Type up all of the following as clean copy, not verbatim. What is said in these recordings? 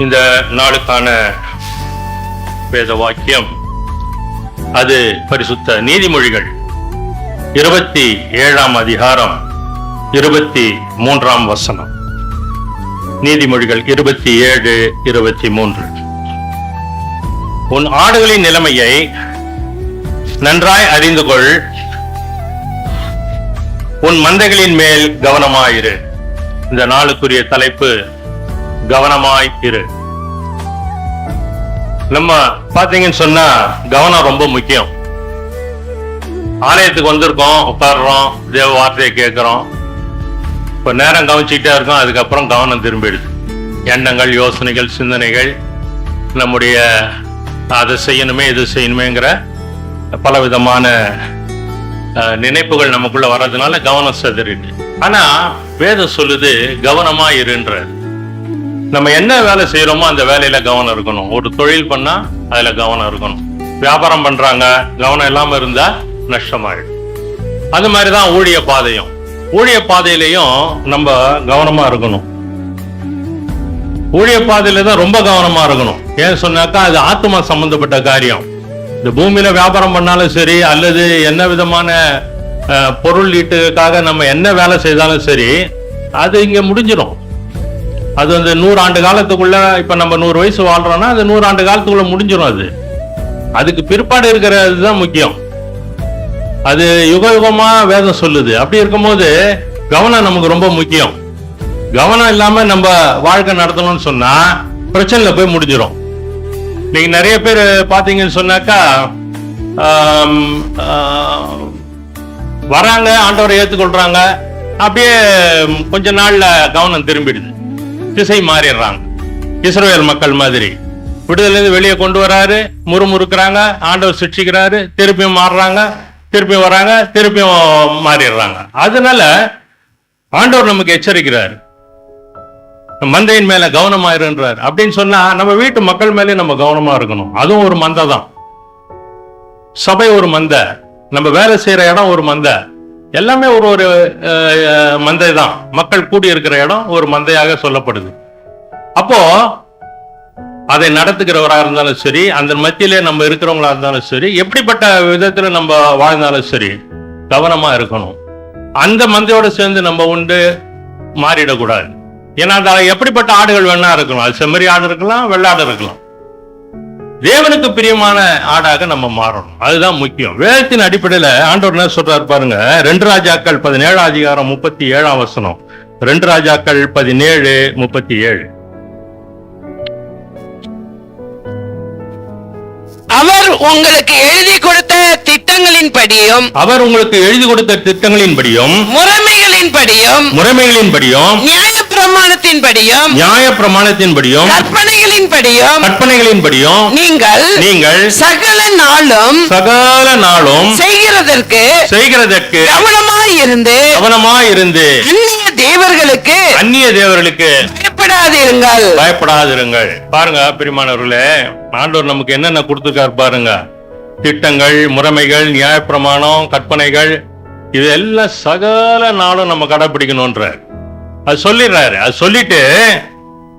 இந்த நாளுக்கான வேத வாக்கியம் அது பரிசுத்த நீதிமொழிகள் 27ஆம் அதிகாரம் 23ஆம் வசனம். நீதிமொழிகள் 27:23. உன் ஆடுகளின் நிலைமையை நன்றாய் அறிந்து கொள், உன் மந்தைகளின் மேல் கவனமாயிரு. இந்த நாளுக்குரிய தலைப்பு கவனமாய் இரு. நம்ம பாத்தீங்கன்னு சொன்னா கவனம் ரொம்ப முக்கியம். ஆலயத்துக்கு வந்திருக்கோம், உட்காடுறோம், தேவ வார்த்தையை கேட்கிறோம், இப்ப நேரம் கவனிச்சுக்கிட்டே இருக்கோம், அதுக்கப்புறம் கவனம் திரும்பிடுது. எண்ணங்கள், யோசனைகள், சிந்தனைகள், நம்முடைய அதை செய்யணுமே இது செய்யணுமேங்கிற பல விதமான நினைப்புகள் நமக்குள்ள வர்றதுனால கவனம் சிதறிடு. ஆனா வேதம் சொல்லுது கவனமா இருன்றது. நம்ம என்ன வேலை செய்யறோமோ அந்த வேலையில கவனம் இருக்கணும். ஒரு தொழில் பண்ணா அதுல கவனம் இருக்கணும். வியாபாரம் பண்றாங்க, கவனம் இல்லாம இருந்தா நஷ்டமாயிடும். அது மாதிரிதான் ஊழிய பாதையும். ஊழிய பாதையிலையும் நம்ம கவனமா இருக்கணும். ஊழிய பாதையில தான் ரொம்ப கவனமா இருக்கணும். ஏன் சொன்னாக்கா அது ஆத்மா சம்பந்தப்பட்ட காரியம். இந்த பூமியில வியாபாரம் பண்ணாலும் சரி, அல்லது என்ன விதமான பொருள் ஈட்டுக்காக நம்ம என்ன வேலை செய்தாலும் சரி, அது இங்க முடிஞ்சிடும். அது வந்து 100 ஆண்டு காலத்துக்குள்ள, இப்ப நம்ம 100 வயசு வாழ்றோம்னா அது 100 ஆண்டு காலத்துக்குள்ள முடிஞ்சிடும். அதுக்கு பிற்பாடு இருக்கிறதுதான் முக்கியம். அது யுக யுகமா வேதம் சொல்லுது. அப்படி இருக்கும்போது கவனம் நமக்கு ரொம்ப முக்கியம். கவனம் இல்லாம நம்ம வாழ்க்கை நடத்தணும்னு சொன்னா பிரச்சனைல போய் முடிஞ்சிடும். நீங்க நிறைய பேர் பாத்தீங்கன்னு சொன்னாக்கா வராங்க, ஆண்டவரை ஏத்துக்கொள்றாங்க, அப்படியே கொஞ்ச நாள்ல கவனம் திரும்பிடுது, திசை மாறிடுறாங்க. இஸ்ரவேல் மக்கள் மாதிரி விடுதலை வெளியே கொண்டு வராரு, முறுமுறுக்கிறாங்க, ஆண்டவர் சிக்ஷிக்கிறாரு, திருப்பியும் மாறுறாங்க, திருப்பியும் வராங்க, திருப்பியும் மாறிடுறாங்க. அதனால ஆண்டவர் நமக்கு எச்சரிக்கிறார், மந்தையின் மேல கவனமாயிருன்றார். அப்படின்னு சொன்னா நம்ம வீட்டு மக்கள் மேலே நம்ம கவனமா இருக்கணும். அதுவும் ஒரு மந்தை தான். சபை ஒரு மந்தை, நம்ம வேலை செய்யற இடம் ஒரு மந்தை, எல்லாமே ஒரு ஒரு மந்தை தான். மக்கள் கூடி இருக்கிற இடம் ஒரு மந்தையாக சொல்லப்படுது. அப்போ அதை நடத்துகிறவராக இருந்தாலும் சரி, அந்த மத்தியிலே நம்ம இருக்கிறவங்களா இருந்தாலும் சரி, எப்படிப்பட்ட விதத்துல நம்ம வாழ்ந்தாலும் சரி கவனமா இருக்கணும். அந்த மந்தையோட சேர்ந்து நம்ம உண்டு மாறிடக்கூடாது. ஏன்னா அது எப்படிப்பட்ட ஆடுகள் வேணா இருக்கலாம். அது செம்மறி ஆடு இருக்கலாம், வெள்ளாடு இருக்கலாம். தேவனுக்கு பிரியமான ஆடாக நம்ம மாறணும். அதுதான் முக்கியம். வேதத்தின் அடிப்படையில ஆண்டவர் என்ன சொல்றாரு பாருங்க. 2 ராஜாக்கள் 17 அதிகாரம் 37ஆம் வசனம். 2 ராஜாக்கள் 17:37. அவர் உங்களுக்கு எழுதி கொடுத்த திட்டங்களின்படியும் முறைமைகளின்படியும் நியாயப்பிரமாணத்தின்படியும் கற்பனைகளின்படியும் நீங்கள் சகல நாளும் செய்கிறதற்கு கவனமாயிருந்து அந்நிய தேவர்களுக்கு பயப்படாதிருங்கள். பாருங்க பிரியமானவர்களே, ஆண்டவர் நமக்கு என்னென்ன கொடுத்திருக்காரு பாருங்க. திட்டங்கள், முறைமைகள், நியாயப்பிரமாணம், கற்பனைகள், இது எல்லாம் சகல நாளும் நம்ம கடைபிடிக்கணும்ன்ற அது சொல்லிடுறாரு. அது சொல்லிட்டு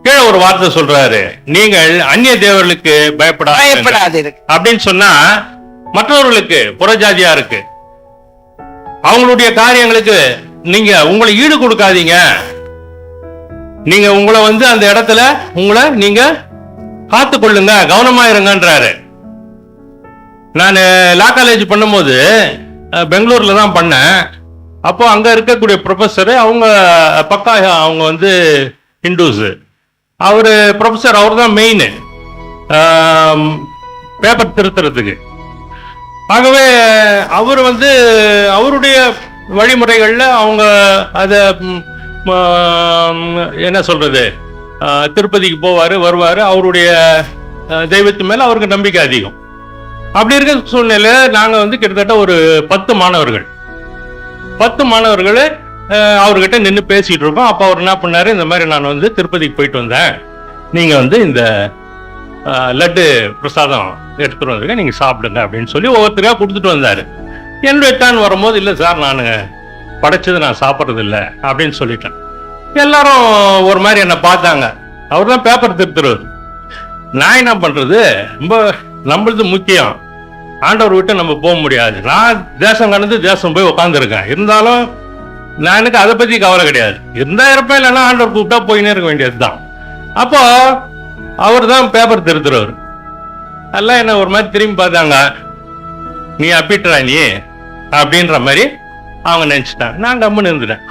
கீழே ஒரு வார்த்தை சொல்றாரு, நீங்கள் அந்நிய தேவர்களுக்கு பயப்படாது அப்படின்னு சொன்னா மற்றவர்களுக்கு, புறஜாதியா இருக்கு, அவங்களுடைய காரியங்களுக்கு நீங்க உங்களை ஈடு கொடுக்காதீங்க. நீங்க உங்களை வந்து அந்த இடத்துல உங்களை நீங்க காத்து கொள்ளுங்க, கவனமா இருங்கன்றாரு. நான் லா காலேஜ் பண்ணும்போது பெங்களூர்ல தான் பண்ணேன். அப்போ அங்க இருக்கக்கூடிய ப்ரொஃபஸர், அவங்க பக்கா அவங்க வந்து ஹிந்துஸ். அவரு ப்ரொஃபஸர், அவர் தான் மெயின் பேப்பர் திருத்துறதுக்கு. ஆகவே அவர் வந்து அவருடைய வழிமுறைகள்ல அவங்க அதை என்ன சொல்றது, திருப்பதிக்கு போவாரு, வருவாரு, அவருடைய தெய்வத்து மேல அவருக்கு நம்பிக்கை அதிகம். அப்படி இருக்க சூழ்நிலை நாங்க வந்து கிட்டத்தட்ட ஒரு 10 மாணவர்கள் அவர்கிட்ட நின்று பேசிட்டு இருக்கோம். அப்ப அவர் என்ன பண்ணாரு, இந்த மாதிரி நான் வந்து திருப்பதிக்கு போயிட்டு வந்தேன், நீங்க வந்து இந்த லட்டு பிரசாதம் எடுத்துட்டு வந்திருக்கேன், நீங்க சாப்பிடுங்க அப்படின்னு சொல்லி ஒவ்வொருத்தரையா கொடுத்துட்டு வந்தாரு. என்னுடைய டர்ன் வரும்போது, இல்லை சார் நான் படைச்சது நான் சாப்பிட்றது இல்லை அப்படின்னு சொல்லிட்டேன். எல்லாரும் ஒரு மாதிரி என்னை பார்த்தாங்க. அவர் தான் பேப்பர் திருத்துறவர். நான் என்ன பண்றது, ரொம்ப நம்மளது முக்கியம், ஆண்டவர் விட்டு நம்ம போக முடியாது. நான் தேசம் கடந்து தேசம் போய் உட்காந்துருக்கேன், இருந்தாலும் நான் எனக்கு அதை பத்தி கவலை கிடையாது. இருந்தா இருப்பேன், இல்லைன்னா ஆண்டவர் கூப்பிட்டா போயினே இருக்க வேண்டியதுதான். அப்போ அவர் தான் பேப்பர் திருத்துறவர். எல்லாம் என்ன ஒரு மாதிரி திரும்பி பார்த்தாங்க, நீ அப்பிட்டுறா நீ அப்படின்ற மாதிரி அவங்க நினைச்சிட்டாங்க. நான் கம்முன்னு இருந்துட்டேன்.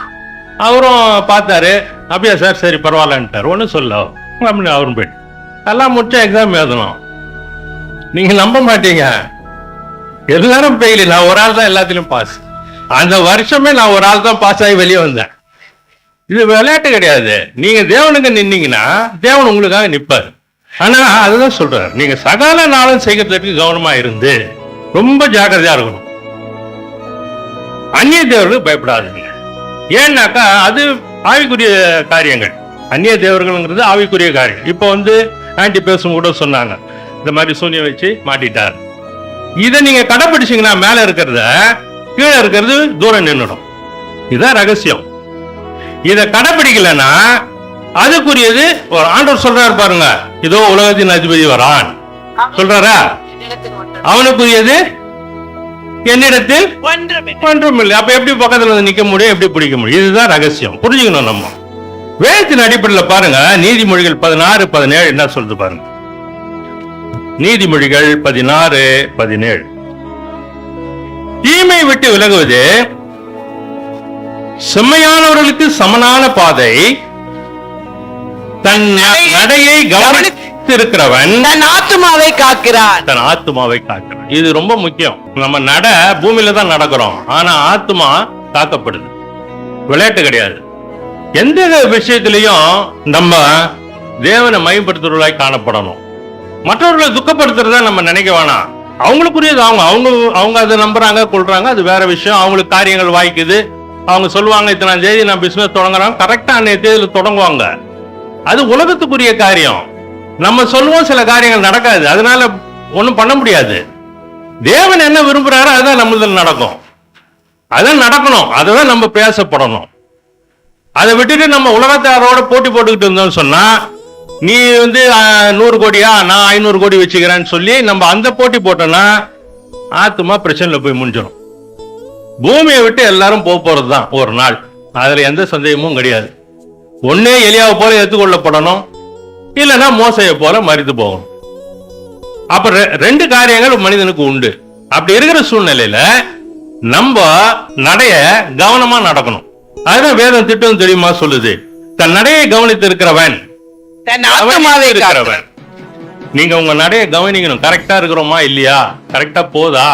அவரும் பார்த்தாரு, அப்படியா சார், சரி பரவாயில்லன்ட்டார். ஒன்றும் சொல்ல அப்படின்னு அவரும் போயிட்டு எல்லாம் முடிச்சா எக்ஸாம் எழுதணும். நீங்க நம்ப மாட்டீங்க, எல்லாரும் ஃபெயில், நான் ஒரு ஆள் தான் எல்லாத்திலும் பாஸ். அந்த வருஷமே நான் ஒரு ஆள் தான் பாஸ் ஆகி வெளியே வந்தேன். இது விளையாட்டு கிடையாது. நீங்க தேவனுக்கு நின்னீங்கன்னா தேவன் உங்களுக்காக நிற்பார். ஆனா அதுதான் சொல்றாரு, நீங்க சகல நாளும் செய்கிறதுக்கு கவனமா இருந்து ரொம்ப ஜாக்கிரதையா இருக்கணும். அந்நிய தேவர்களுக்கு பயப்படாதீங்க. ஏன்னாக்கா அது ஆவிக்குரிய காரியங்கள். அந்நிய தேவர்கள்ங்கிறது ஆவிக்குரிய காரியம். இப்போ ஆன்டி பேசும் கூட சொன்னாங்க, இந்த மாதிரி சூனியம் வச்சு மாட்டிட்டார். இதை நீங்க கடைபிடிச்சீங்கன்னா மேல இருக்கிறத கீழே இருக்கிறது தூரம் நின்றுடும். இதுதான் ரகசியம். இதை கடைபிடிக்கலன்னா அதுக்குரியது ஒரு ஆண்டவர் சொல்றாரு பாருங்க, இதோ உலகத்தின் அதிபதி வரான் சொல்றாரா, அவனுக்குரியது என்னிடத்தில் ஒன்றுமில்லை. அப்ப எப்படி பக்கத்துல வந்து நிக்க முடியும், எப்படி பிடிக்க முடியும்? இதுதான் ரகசியம், புரிஞ்சுக்கணும். நம்ம வேதத்தின் அடிப்படையில் பாருங்க, நீதிமொழிகள் 16:17 என்ன சொல்லுது பாருங்க. நீதிமொழிகள் 16:17, தீமை விட்டு விலகுவது செம்மையானவர்களுக்கு சமனான பாதை, தன் நடையை கவனித்திருக்கிறவன் தன் ஆத்துமாவை காக்கிறான். தன் ஆத்துமாவை காக்கிறான். இது ரொம்ப முக்கியம். நம்ம நட பூமியில தான் நடக்கிறோம், ஆனா ஆத்துமா காக்கப்படுது. விளையாட்டு கிடையாது. எந்த விஷயத்திலையும் நம்ம தேவனை மையப்படுத்துறவர்களாய் காணப்படணும். மற்றவர்களை துக்கப்படுத்துறதா நம்ம நினைக்க வேணாம். அவங்களுக்குரியது அவங்க அதை நம்புறாங்க, கொள்றாங்க, அது வேற விஷயம். அவங்களுக்கு காரியங்கள் வாய்க்குது. அவங்க சொல்லுவாங்க, இத்தனை தேதி நான் பிசினஸ் தொடங்குறாங்க, கரெக்டா அன்னைய தேதியில் தொடங்குவாங்க. அது உலகத்துக்குரிய காரியம். நம்ம சொல்லுவோம், சில காரியங்கள் நடக்காது, அதனால ஒன்றும் பண்ண முடியாது. தேவன் என்ன விரும்புறாரோ அதுதான் நம்மளுக்கு நடக்கும். அதான் நடக்கணும், அதுதான் நம்ம பேசப்படணும். அதை விட்டுட்டு நம்ம உலகத்தாரோட போட்டி போட்டுக்கிட்டு இருந்தோம்னு சொன்னா, நீ 100 கோடியா, நான் 500 கோடி வச்சுக்கிறேன்னு சொல்லி நம்ம அந்த போட்டி போட்டோம்னா ஆத்துமா பிரச்சனைல போய் முடிஞ்சிடும். பூமியை விட்டு எல்லாரும் போறது தான் ஒரு நாள், அதுல எந்த சந்தேகமும் கிடையாது. ஒன்னே எலியாவை போல ஏற்றுக்கொள்ளப்படணும், இல்லைன்னா மோசையை போல மரித்து போகணும். அப்ப ரெண்டு காரியங்கள் மனிதனுக்கு உண்டு. அப்படி இருக்கிற சூழ்நிலையில நம்ம நடைய கவனமா நடக்கணும். அதுதான் வேதம் திட்டம் தெரியுமா சொல்லுது, தன் நடையை கவனித்து இருக்கிறவன் தன் ஆத்துமாவை காக்கிறவன். நீங்க உங்க நடைய கவனிக்கணும், கரெக்டா இருக்கிறோமா இல்லையா, கரெக்டா போதா.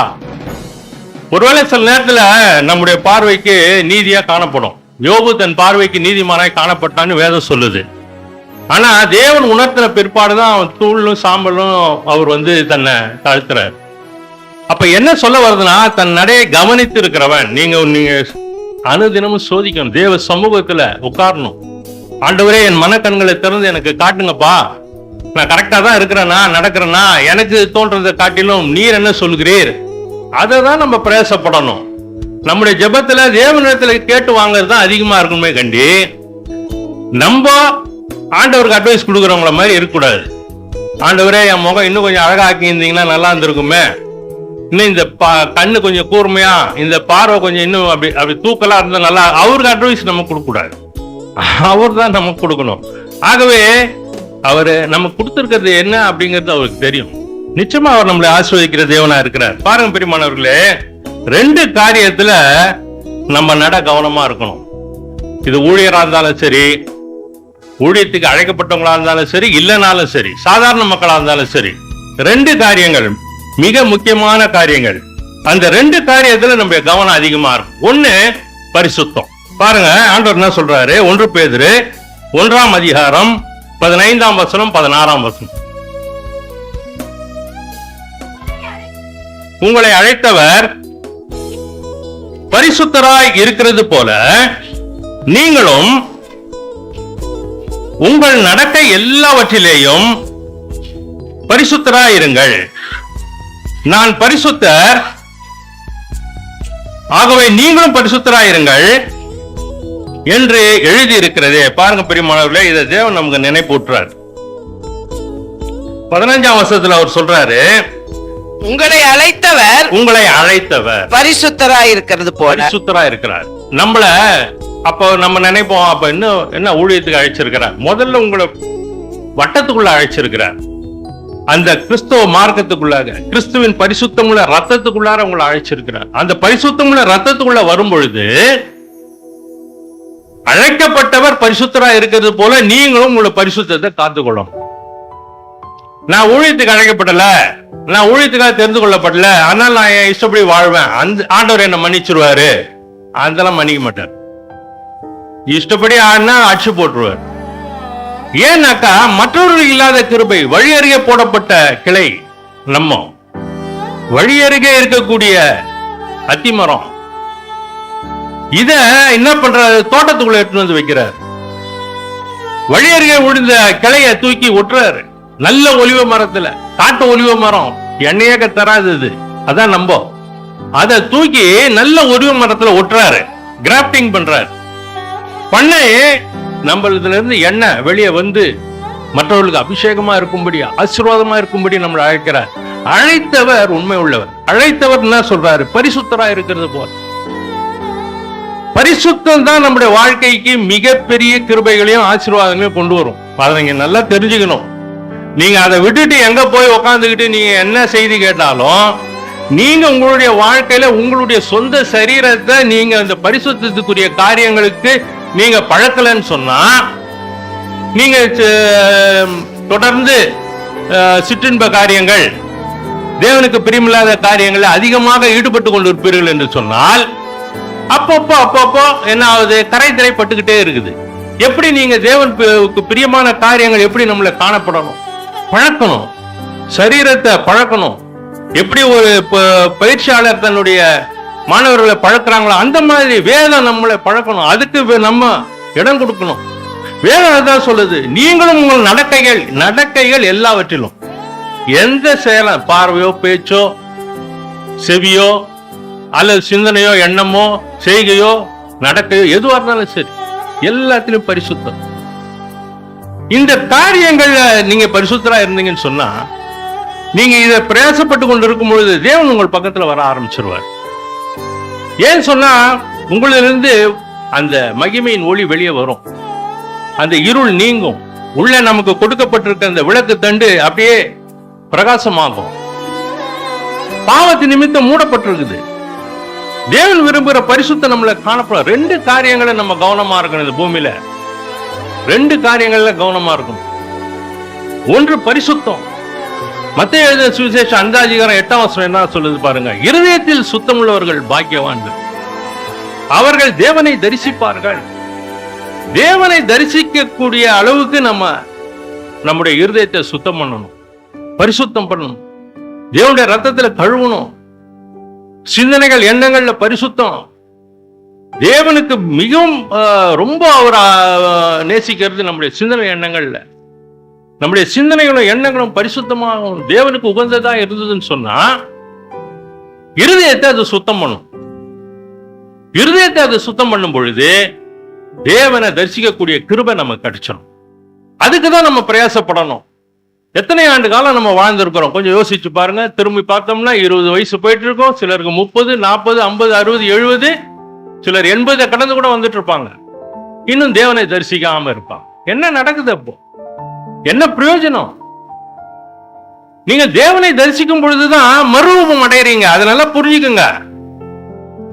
ஒருவேளை சில நேரத்துல நம்முடைய பார்வைக்கு நீதியா காணப்படும். யோபு தன் பார்வைக்கு நீதிமானாய் காணப்பட்டான்னு வேதம் சொல்லுது. ஆனா தேவன் உணர்த்தின பிற்பாடுதான் அவன் தூளும் சாம்பலும் அவர் தன்னை தாழ்த்துறார். அப்ப என்ன சொல்ல வருதுன்னா, தன் நடையை கவனித்து இருக்கிறவன். நீங்க அனுதினமும் சோதிக்கணும், தேவ சமூகத்துல உட்காரணும். ஆண்டவரே, என் மனக்கண்களை திறந்து எனக்கு காட்டுங்கப்பா, நான் கரெக்டா தான் இருக்கிறேனா, நடக்கிறேனா, எனக்கு தோன்றதை காட்டிலும் நீர் என்ன சொல்கிறீர், அதை தான் நம்ம பிரயாசப்படணும். நம்முடைய ஜெபத்துல தேவனிடத்துல கேட்டு வாங்குறது தான் அதிகமா இருக்கணுமே கண்டி, நம்ம ஆண்டவருக்கு அட்வைஸ் கொடுக்குறவங்கள மாதிரி இருக்கக்கூடாது. ஆண்டவரே, என் முகம் இன்னும் கொஞ்சம் அழகா ஆக்கி இருந்தீங்கன்னா நல்லா இருந்திருக்குமே, இன்னும் இந்த கண்ணு கொஞ்சம் கூர்மையா, இந்த பார்வை கொஞ்சம் இன்னும் அப்படி தூக்கலா இருந்தா நல்லா. அவருக்கு அட்வைஸ் நம்ம கொடுக்க கூடாது, அவர் தான் நமக்கு கொடுக்கணும். ஆகவே அவரு நமக்கு கொடுத்திருக்கிறது என்ன அப்படிங்கிறது அவருக்கு தெரியும். நிச்சயமா அவர் நம்மளை ஆசீர்வதிக்கிற தேவனா இருக்கிறார். பாருங்க பிரியமானவர்களே, ரெண்டு காரியத்துல நம்ம நட கவனமா இருக்கணும். இது ஊழியரா இருந்தாலும் சரி, ஊழியத்துக்கு அழைக்கப்பட்டவங்களா இருந்தாலும் சரி, இல்லைனாலும் சரி, சாதாரண மக்களா இருந்தாலும் சரி, ரெண்டு காரியங்கள் மிக முக்கியமான காரியங்கள். அந்த ரெண்டு காரியத்துல நம்ம கவனம் அதிகமா இருக்கும். ஒண்ணு பரிசுத்தம். பாருங்க ஆண்டவர் என்ன சொல்றாரு, 1 பேதுரு 1 15 16. உங்களை அழைத்தவர் பரிசுத்தராய் இருக்கிறது போல நீங்களும் உங்கள் நடக்கை எல்லாவற்றிலேயும் பரிசுத்தராய் இருங்கள். நான் பரிசுத்தர், ஆகவே நீங்களும் பரிசுத்தராய் இருங்கள் என்று எழுதி இருக்கிறதே. பாருங்க பிரியமானவர்களே, இதை தேவன் நமக்கு நினைப்பூட்டுறார். 15ஆம் வசனத்துல அவர் சொல்றாரு, உங்களை அழைத்தவர் பரிசுத்தராய் இருக்கிறது போல. பரிசுத்தரா இருக்கிறார். நம்மள அப்ப நம்ம நினைப்போம், அப்ப என்ன ஊழியத்துக்கு அழைச்சிருக்கிறார்? முதல்ல உங்களை வட்டத்துக்குள்ள அழைச்சிருக்கிறார். அந்த கிறிஸ்துவ மார்க்கத்துக்குள்ளாக, கிறிஸ்துவின் பரிசுத்தமுள்ள ரத்தத்துக்குள்ளார உங்களை அழைச்சிருக்கிறார். அந்த பரிசுத்தமுள்ள ரத்தத்துக்குள்ள வரும் பொழுது அழைக்கப்பட்டவர் பரிசுத்தரா இருக்கிறது போல நீங்களும் உங்களை பரிசுத்தத்தை காத்துக்கொள்ளணும். நான் ஊழியத்துக்கு அழைக்கப்படல, நான் ஊழியத்துக்காக தெரிந்து கொள்ளப்படல, ஆனால் நான் என் இஷ்டப்படி வாழ்வேன், அந்த ஆண்டவர் என்ன மன்னிச்சிருவாரு. அதெல்லாம் மன்னிக்க மாட்டார். இஷ்டப்படி ஆனா அடிச்சு போட்டுருவார். ஏன்னாக்கா மற்றவர்கள் இல்லாத கிருபை, வழி அருகே போடப்பட்ட கிளை, நம்ம வழி அருகே இருக்கக்கூடிய அத்திமரம், இத என்ன பண்றாரு? தோட்டத்துக்குள்ள எடுத்துட்டு வந்து வைக்கிறார். வழி அருகே விழுந்த கிளைய தூக்கி ஒட்டுறாரு. நல்ல ஒலிவ மரத்துல, காட்டு ஒலிவ மரம் எண்ணெயாக தராது, அதான் நம்ப, அதை தூக்கி நல்ல ஒலிவ மரத்துல ஒட்டுறாரு, கிராஃப்டிங் பண்றாரு. பண்ண நம்ம இதுல இருந்து எண்ணெய் வெளியே வந்து மற்றவர்களுக்கு அபிஷேகமா இருக்கும்படி, ஆசீர்வாதமா இருக்கும்படி நம்மளை அழைக்கிறார். அழைத்தவர் உண்மை உள்ளவர். அழைத்தவர் என்ன சொல்றாரு? பரிசுத்தரா இருக்கிறது போல. பரிசுத்தம் தான் நம்முடைய வாழ்க்கைக்கு மிகப்பெரிய கிருபைகளையும் ஆசீர்வாதங்களையும் கொண்டு வரும். அதை நீங்க நல்லா தெரிஞ்சுக்கணும். நீங்க அதை விட்டுட்டு எங்க போய் உக்காந்துக்கிட்டு நீங்க என்ன செய்தி கேட்டாலும், நீங்க உங்களுடைய வாழ்க்கையில உங்களுடைய சொந்த சரீரத்தை நீங்க அந்த பரிசுத்தத்துக்குரிய காரியங்களுக்கு நீங்க பழக்கலன்னு சொன்னா, நீங்க தொடர்ந்து சிற்றின்ப காரியங்கள், தேவனுக்கு பிரியமில்லாத காரியங்கள் அதிகமாக ஈடுபட்டு கொண்டு இருப்பீர்கள் என்று சொன்னால், அப்பப்போ என்ன ஆகுது? கரை திரைப்பட்டுக்கிட்டே இருக்குது. எப்படி நீங்க தேவனுக்கு பிரியமான காரியங்கள் எப்படி நம்மளை காணப்படணும்? பழக்கணும், சரீரத்தை பழக்கணும். எப்படி ஒரு பயிற்சியாளர் தன்னுடைய மாணவர்களை பழக்கிறாங்களோ அந்த மாதிரி வேதம் நம்மளை பழக்கணும். அதுக்கு நம்ம இடம் கொடுக்கணும். வேதம் தான் சொல்லுது, நீங்களும் உங்கள் நடக்கைகள் எல்லாவற்றிலும், எந்த செயல, பார்வையோ பேச்சோ செவியோ அல்லது சிந்தனையோ எண்ணமோ செய்கையோ நடக்கையோ எதுவா இருந்தாலும் சரி, எல்லாத்திலும் பரிசுத்தம். இந்த காரியங்கள்ல நீங்க பரிசுத்தரா இருந்தீங்கன்னு சொன்னா, நீங்க இதை பிரயாசப்பட்டு கொண்டு இருக்கும் பொழுது தேவன் உங்கள் பக்கத்துல வர ஆரம்பிச்சிருவார். ஏன் சொன்னா, உங்களிலிருந்து அந்த மகிமையின் ஒளி வெளியே வரும், அந்த இருள் நீங்கும், உள்ள நமக்கு கொடுக்கப்பட்டிருக்க அந்த விளக்கு தண்டு அப்படியே பிரகாசமாகும். பாவத்தின் நிமித்தம் மூடப்பட்டிருக்குது. தேவன் விரும்புகிற பரிசுத்தம் நம்மள காணப்படும். 2 காரியங்களை நம்ம கவனமா இருக்கணும். இந்த பூமியில 2 காரியங்கள்ல கவனமா இருக்கணும். ஒன்று பரிசுத்தம். மத்தேயு எழுதின சுவிசேஷம் 5ஆம் அதிகாரம் 8ஆம் வசனம் என்ன சொல்லுது பாருங்க. இருதயத்தில் சுத்தமுள்ளவர்கள் பாக்கியவான்கள், அவர்கள் தேவனை தரிசிப்பார்கள். தேவனை தரிசிக்கக்கூடிய அளவுக்கு நம்முடைய இருதயத்தை சுத்தம் பண்ணணும், பரிசுத்தம் பண்ணணும், தேவனுடைய ரத்தத்துல கழுவணும். சிந்தனைகள் எண்ணங்கள்ல பரிசுத்தம். தேவனுக்கு மிகவும் ரொம்ப அவர் நேசிக்கிறது நம்முடைய சிந்தனை எண்ணங்கள்ல. நம்முடைய சிந்தனைகளும் எண்ணங்களும் பரிசுத்தமாகும், தேவனுக்கு உகந்ததா இருந்ததுன்னு சொன்னா, இருதயத்தை அது சுத்தம் பண்ணும். இருதயத்தை அது சுத்தம் பண்ணும் பொழுது தேவனை தரிசிக்கக்கூடிய கிருபை நமக்கு கிடைச்சிடும். அதுக்குதான் நம்ம பிரயாசப்படணும். எத்தனை ஆண்டு காலம் நம்ம வாழ்ந்திருக்கிறோம் கொஞ்சம் யோசிச்சு பாருங்க. திரும்பி பார்த்தோம்னா 20 வயசு போயிட்டு இருக்கோம். சிலருக்கு 30, 40, 50, 60, 70, சிலர் 80 கடந்து கூட வந்துட்டு இருப்பாங்க. இன்னும் தேவனை தரிசிக்காம இருப்பாங்க. என்ன நடக்குது? அப்போ என்ன பிரயோஜனம்? நீங்க தேவனை தரிசிக்கும் பொழுதுதான் மறுரூபம் அடையறீங்க. அதனால புரிஞ்சுக்குங்க.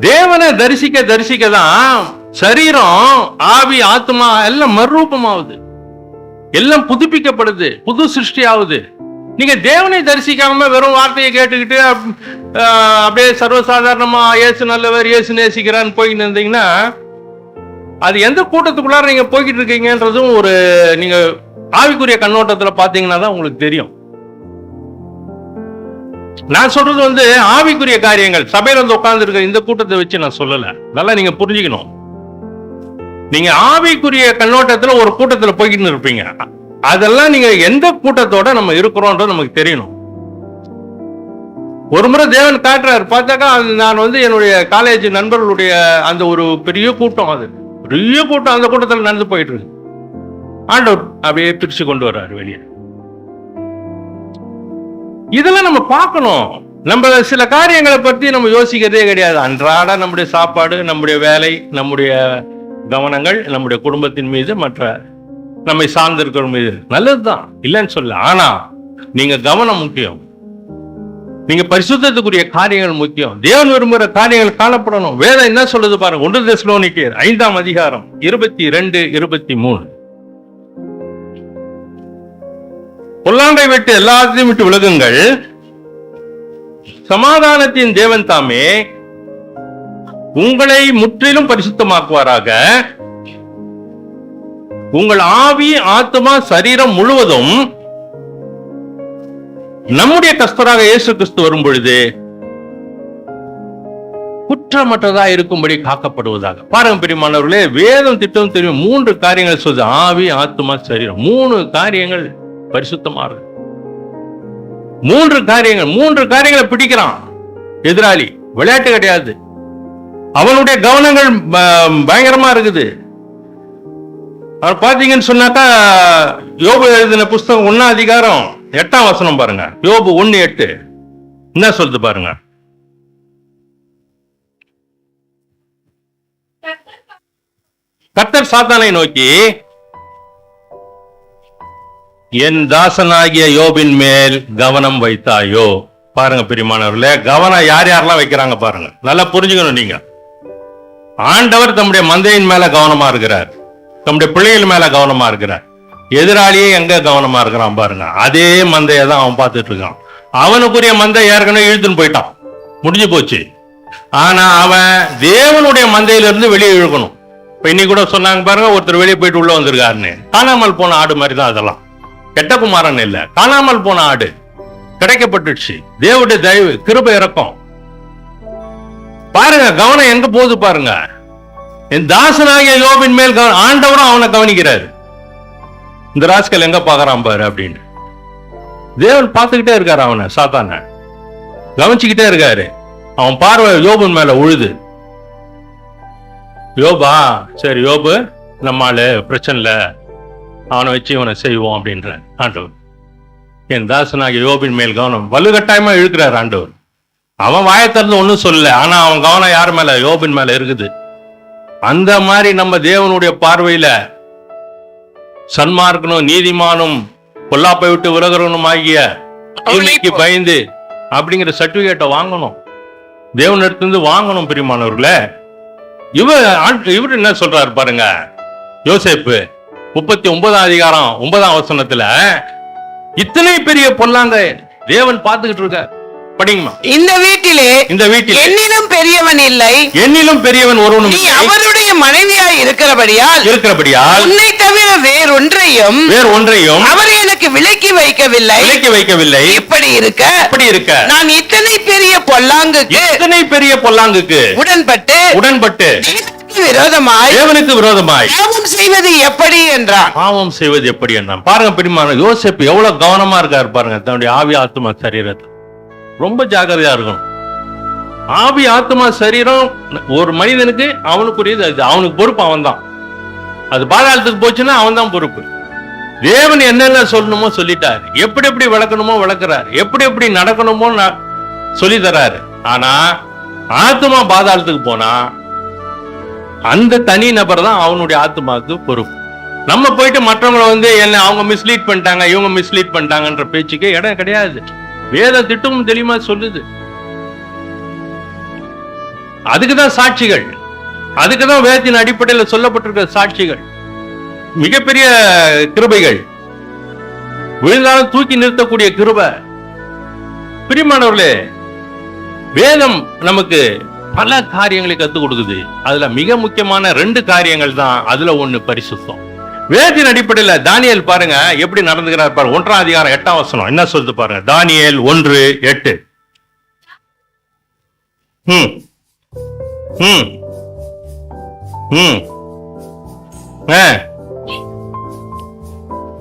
தேவனை தரிசிக்க தான் சரீரம், ஆவி, ஆத்மா எல்லாம் மறுரூபமாகுது, எல்லாம் புதுப்பிக்கப்படுது, புது சிருஷ்டி ஆகுது. நீங்க தேவனை தரிசிக்காம வெறும் வார்த்தையை கேட்டுக்கிட்டு அப்படியே சர்வசாதாரணமா இயேசு நல்லவர், இயேசு நேசிக்கிறான்னு போய்கிட்டு இருந்தீங்கன்னா, அது எந்த கூட்டத்துக்குள்ளார நீங்க போய்கிட்டு இருக்கீங்கன்றதும் ஒரு நீங்க ஆவிக்குரிய கண்ணோட்டத்துல பாத்தீங்கன்னா தான் உங்களுக்கு தெரியும். நான் சொல்றது ஆவிக்குரிய காரியங்கள். சபையில உட்கார்ந்து இருக்க இந்த கூட்டத்தை வச்சு நான் சொல்லல, நல்லா நீங்க புரிஞ்சுக்கணும். நீங்க ஆவிக்குரிய கண்ணோட்டத்துல ஒரு கூட்டத்துல போய்கிட்டு இருப்பீங்க. அதெல்லாம் நீங்க எந்த கூட்டத்தோட நம்ம இருக்கிறோம்ன்றது நமக்கு தெரியணும். ஒரு முறை தேவன் காட்டுறாரு, பார்த்தாக்கா நான் என்னுடைய காலேஜ் நண்பர்களுடைய அந்த ஒரு பெரிய கூட்டம், அது பெரிய கூட்டம், அந்த கூட்டத்தில் நடந்து போயிட்டு இருக்கு. ஆண்டவர் அப்படியே பிரிச்சு கொண்டு வர்றாரு வெளியே. இதெல்லாம் நம்ம பார்க்கணும். நம்ம சில காரியங்களை பற்றி நம்ம யோசிக்கிறதே கிடையாது. அன்றாட நம்முடைய சாப்பாடு, நம்முடைய வேலை, நம்முடைய கவனங்கள் நம்முடைய குடும்பத்தின் மீது, மற்ற நம்மை சார்ந்திருக்கிற மீது நல்லதுதான், இல்லைன்னு சொல்ல. ஆனா நீங்க கவனம் முக்கியம். நீங்க பரிசுத்தத்துக்குரிய காரியங்கள் முக்கியம். தேவன் விரும்புகிற காரியங்கள் காணப்படணும். வேதம் என்ன சொல்லுது பாருங்க. 1 தெசலோனிக்கேயர் 5ஆம் அதிகாரம் 22, 23. பொல்லாங்கை விட்டு எல்லாத்தையும் விட்டு விலகுங்கள், சமாதானத்தின் தேவன் தாமே உங்களை முற்றிலும் பரிசுத்தமாக்குவாராக. உங்கள் ஆவி, ஆத்மா, சரீரம் முழுவதும் நம்முடைய கர்த்தராக இயேசு கிறிஸ்து வரும் பொழுது குற்றமற்றதா இருக்கும்படி காக்கப்படுவதாக. பாருங்க பிரியமானவர்களே, வேதம் திட்டம் தெரியும். 3 காரியங்கள் சொல்லுது. ஆவி, ஆத்மா, சரீரம். 3 காரியங்கள் பரிசுத்தமா இருக்கு. 3 காரியங்களை பிடிக்கிறான் எதிராளி. விளையாட்டு கிடையாது. அவனுடைய கவனங்கள் பயங்கரமா இருக்குது. அவர் பாத்தீங்கன்னு சொன்னாக்கா, யோபு எழுதின புஸ்தகம் 1ஆம் அதிகாரம் 8ஆம் வசனம் பாருங்க. யோபு 1:8 என்ன சொல்லுது பாருங்க. கர்த்தர் சாத்தானை நோக்கி, என் தாசனாகிய யோபின் மேல் கவனம் வைத்தாயோ. பாருங்க பிரியமானவர்களே, கவனம் யார் யாரெல்லாம் வைக்கிறாங்க பாருங்க. நல்லா புரிஞ்சுக்கணும். நீங்க ஆண்டவர் தம்முடைய மந்தையின் மேல கவனமா இருக்கிறார், தம்முடைய பிள்ளைகள் மேல கவனமா இருக்கிறார். எதிராளியே எங்க கவனமா இருக்கிறான் பாருங்க. அதே மந்தையை தான் அவன் பார்த்துட்டு இருக்கான். அவனுக்குரிய மந்தை ஏற்கனவே இழுத்துன்னு போயிட்டான், முடிஞ்சு போச்சு. ஆனா அவன் தேவனுடைய மந்தையிலிருந்து வெளியே இழுக்கணும். இப்ப இன்னைக்கு கூட சொன்னாங்க பாருங்க, ஒருத்தர் வெளியே போயிட்டு உள்ள வந்திருக்காருன்னு. காணாமல் போன ஆடு மாதிரி தான் அதெல்லாம். கெட்ட குமாரன் இல்ல, காணாமல் போன ஆடு கிடைக்கப்பட்டுச்சு. தேவனுடைய தயவு, கிருபை, இரக்கம். பாருங்க கவனம் எங்க போகுது பாருங்க. என் தாசனாகிய யோபின் மேல் ஆண்டவரும் அவனை கவனிக்கிறாரு. இந்த ராஸ்கல் எங்க பாக்குறான் பாரு அப்படின்னு தேவன் பார்த்துக்கிட்டே இருக்காரு. அவனை சாத்தான கவனிச்சுக்கிட்டே இருக்காரு. அவன் பார்வை யோபின் மேல உழுது. யோபா, சரி யோபு நம்மால பிரச்சனை இல்ல, அவனை வச்சு இவனை செய்வோம் அப்படின்ற ஆண்டவர். என் தாசனாகிய யோபின் மேல் கவனம் வலுக்கட்டாயமா இழுக்கிறார் ஆண்டவர். அவன் வாயை திறந்து ஒன்னும் சொல்லல, ஆனா அவன் கவனம் யார் மேல? யோபின் மேல இருக்குது. அந்த மாதிரி நம்ம தேவனுடைய பார்வையில சன்மார்க்கனும், நீதிமானும், பொல்லாப்பை விட்டு விலகிறவனும் ஆகிய தீமைக்கு பயந்து அப்படிங்கிற சர்டிபிகேட்டை வாங்கணும். தேவன் எடுத்து வாங்கணும் பிரியமானவர்களே. இவர் என்ன சொல்றாரு பாருங்க. யோசேப்பு 39ஆம் அதிகாரம் 9ஆம் வசனத்துல இத்தனை பெரிய பொல்லாங்க தேவன் பார்த்துக்கிட்டு இருக்கார். படிங்கம்மா. இந்த வீட்டிலே என்னிலும் பெரியவன் இல்லை, என்னிலும் பெரியவன் ஒருவனும் நீ அவருடைய மனைவியாய் இருக்கிறபடியால் உன்னை தவிர வேறொன்றையும் அவர் எனக்கு விலக்கி வைக்கவில்லை. இப்படி இருக்க நான் இத்தனை பெரிய பொல்லாங்குக்கு உடன்பட்டு தேவனுக்கு விரோதமாய் பாவம் செய்வது எப்படி என்றான். பாருங்க பெரியமான யோசேப்பு எவ்வளவு கவனமா இருக்காரு பாருங்க. தன்னுடைய ஆவி, ஆத்மா, சரீரத்தை ரொம்ப ஜாக்கிரதையா இருக்கணும். ஆவி, ஆத்மா, சரீரம் ஒரு மனிதனுக்கு அவனுக்குரியது. அது அவனுக்கு பொறுப்பு, அவன் தான். அது பாதாளத்துக்கு போச்சுன்னா அவன் தான் பொறுப்பு. தேவன் என்னென்ன சொல்லணுமோ சொல்லிட்டாரு, எப்படி எப்படி விளக்கணுமோ விளக்குறாரு, எப்படி எப்படி நடக்கணுமோ சொல்லி தராரு. ஆனா ஆத்மா பாதாளத்துக்கு போனா அந்த தனி நபர் தான் அவனுடைய ஆத்மாவுக்கு பொறுப்பு. நம்ம போயிட்டு மற்றவங்களை என்ன அவங்க மிஸ்லீட் பண்ணிட்டாங்க, இவங்க மிஸ்லீட் பண்ணிட்டாங்கன்ற பேச்சுக்கே இடம் கிடையாது. வேத திட்டமும் தெளிவா சொல்லுது. அதுக்குதான் சாட்சிகள், அதுக்குதான் வேதத்தின் அடிப்படையில் சொல்லப்பட்டிருக்கிற சாட்சிகள். மிகப்பெரிய கிருபைகள், விழுந்தாலும் தூக்கி நிறுத்தக்கூடிய கிருபை. பிரியமானவர்களே, வேதம் நமக்கு பல காரியங்களை கத்துக் கொடுக்குது. அதுல மிக முக்கியமான 2 காரியங்கள் தான். அதுல ஒண்ணு பரிசுத்தம். வேதத்தின் அடிப்படையில தானியேல் பாருங்க எப்படி நடந்துக்கிறார் பாருங்க. 1ஆம் அதிகாரம் 8ஆம் வசனம் என்ன சொல்லுது பாருங்க. தானியேல் 1:8.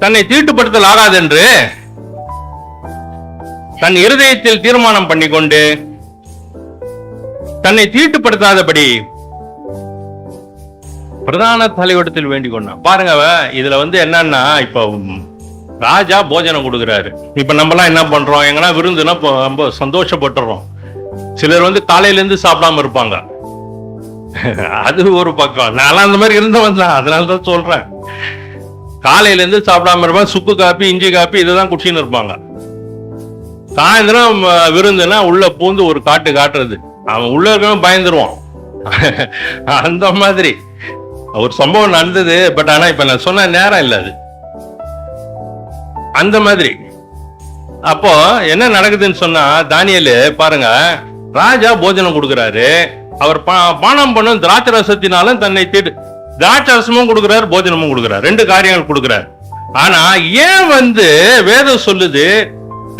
தன்னை தீட்டுப்படுத்தல் ஆகாதென்று தன் இருதயத்தில் தீர்மானம் பண்ணிக்கொண்டு தன்னை தீட்டுப்படுத்தாதபடி பிரதான தலைவடத்தில் வேண்டிக் கொண்டான். பாருங்க இதுல என்னன்னா, இப்போ ராஜா போஜனம் கொடுக்குறாரு. இப்ப நம்மலாம் என்ன பண்றோம், எங்கன்னா விருந்துனா ரொம்ப சந்தோஷப்பட்டுறோம். சிலர் வந்து காலையில இருந்து சாப்பிடாம இருப்பாங்க. அது ஒரு பக்கம். நான் அந்த மாதிரி இருந்தவன் தான், அதனாலதான் சொல்றேன். காலையில இருந்து சாப்பிடாம இருப்பாங்க, சுக்கு காப்பி இஞ்சி காப்பி இததான் குடிச்சின்னு இருப்பாங்க. சாயந்தரம் விருந்துனா உள்ள பூந்து ஒரு காட்டுறது, அவன் உள்ள இருக்கவன் பயந்துருவான். அந்த மாதிரி ஒரு சம்பவம் நடந்தது. பட் ஆனா இப்ப நான் சொன்ன நேரம் இல்ல அது. அந்த மாதிரி அப்போ என்ன நடக்குதுன்னு சொன்னா, தானியேலு பாருங்க, ராஜா போஜனம் கொடுக்கிறாரு. அவர் பானம் பண்ணும் திராட்சை ரசத்தினாலும் தன்னை திராட்சை ரசமும் கொடுக்கிறார், போஜனமும் கொடுக்கிறார், ரெண்டு காரியங்கள் கொடுக்கிறார். ஆனா ஏன் வந்து வேதம் சொல்லுது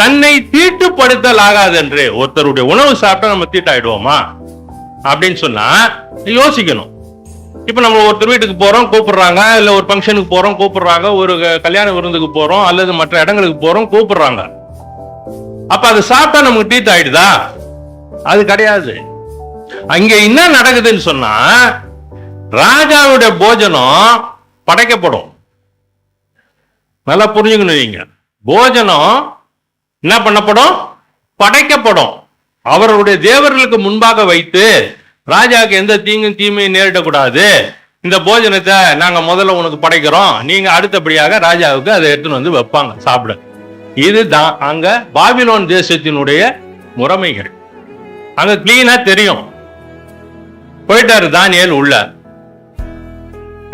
தன்னை தீட்டுப்படுத்தல் ஆகாது என்று? ஒருத்தருடைய உணவு சாப்பிட்டா நம்ம தீட்டாயிடுவோமா அப்படின்னு சொன்னா யோசிக்கணும். இப்ப நம்ம ஒருத்தர் வீட்டுக்கு போறோம், கூப்பிடுறாங்க, இல்ல ஒரு ஃபங்க்ஷனுக்கு போறோம் கூப்பிடுறாங்க, ஒரு கல்யாண விருந்துக்கு போறோம் அல்லது மற்ற இடங்களுக்கு போறோம் கூப்பிடுறாங்க. அப்ப அது சாப்பிட்டா நமக்கு தீட்டு ஆயிடுதா? அது கிடையாது. அங்க என்ன நடக்குதுன்னு சொன்னா, ராஜாவுடைய போஜனம் படைக்கப்படும். நல்லா புரிஞ்சுக்கணும். நீங்க போஜனம் என்ன பண்ணப்படும்? படைக்கப்படும். அவருடைய தேவர்களுக்கு முன்பாக வைத்து, ராஜாவுக்கு எந்த தீங்கும் தீமையும் நேரிடக்கூடாது, இந்த போஜனத்தை நாங்க முதல்ல உனக்கு படைக்கிறோம், நீங்க அடுத்தபடியாக ராஜாவுக்கு அதை எடுத்துன்னு வந்து வைப்பாங்க சாப்பிட. இதுதான் அங்க பாபிலோன் தேசத்தினுடைய முறைமைகள். அங்க கிளீனா தெரியும். போயிட்டாரு தானியேல் உள்ள,